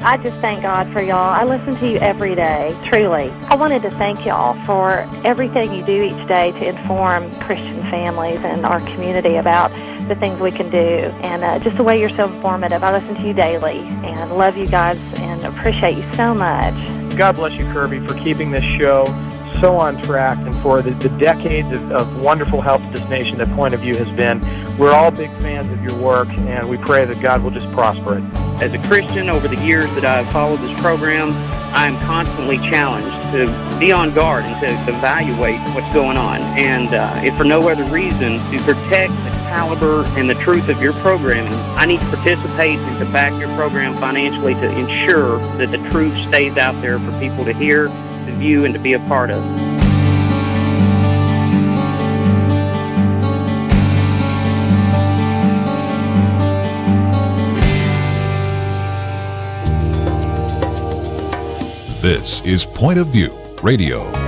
I just thank God for y'all. I listen to you every day, truly. I wanted to thank y'all for everything you do each day to inform Christian families and our community about the things we can do, and just the way you're so informative. I listen to you daily and love you guys and appreciate you so much. God bless you, Kerby, for keeping this show so on track and for the decades of wonderful help to this nation that Point of View has been. We're all big fans of your work, and we pray that God will just prosper it. As a Christian, over the years that I've followed this program, I am constantly challenged to be on guard and to evaluate what's going on. And if for no other reason, to protect the caliber and the truth of your programming, I need to participate and to back your program financially to ensure that the truth stays out there for people to hear, to view, and to be a part of. This is Point of View Radio.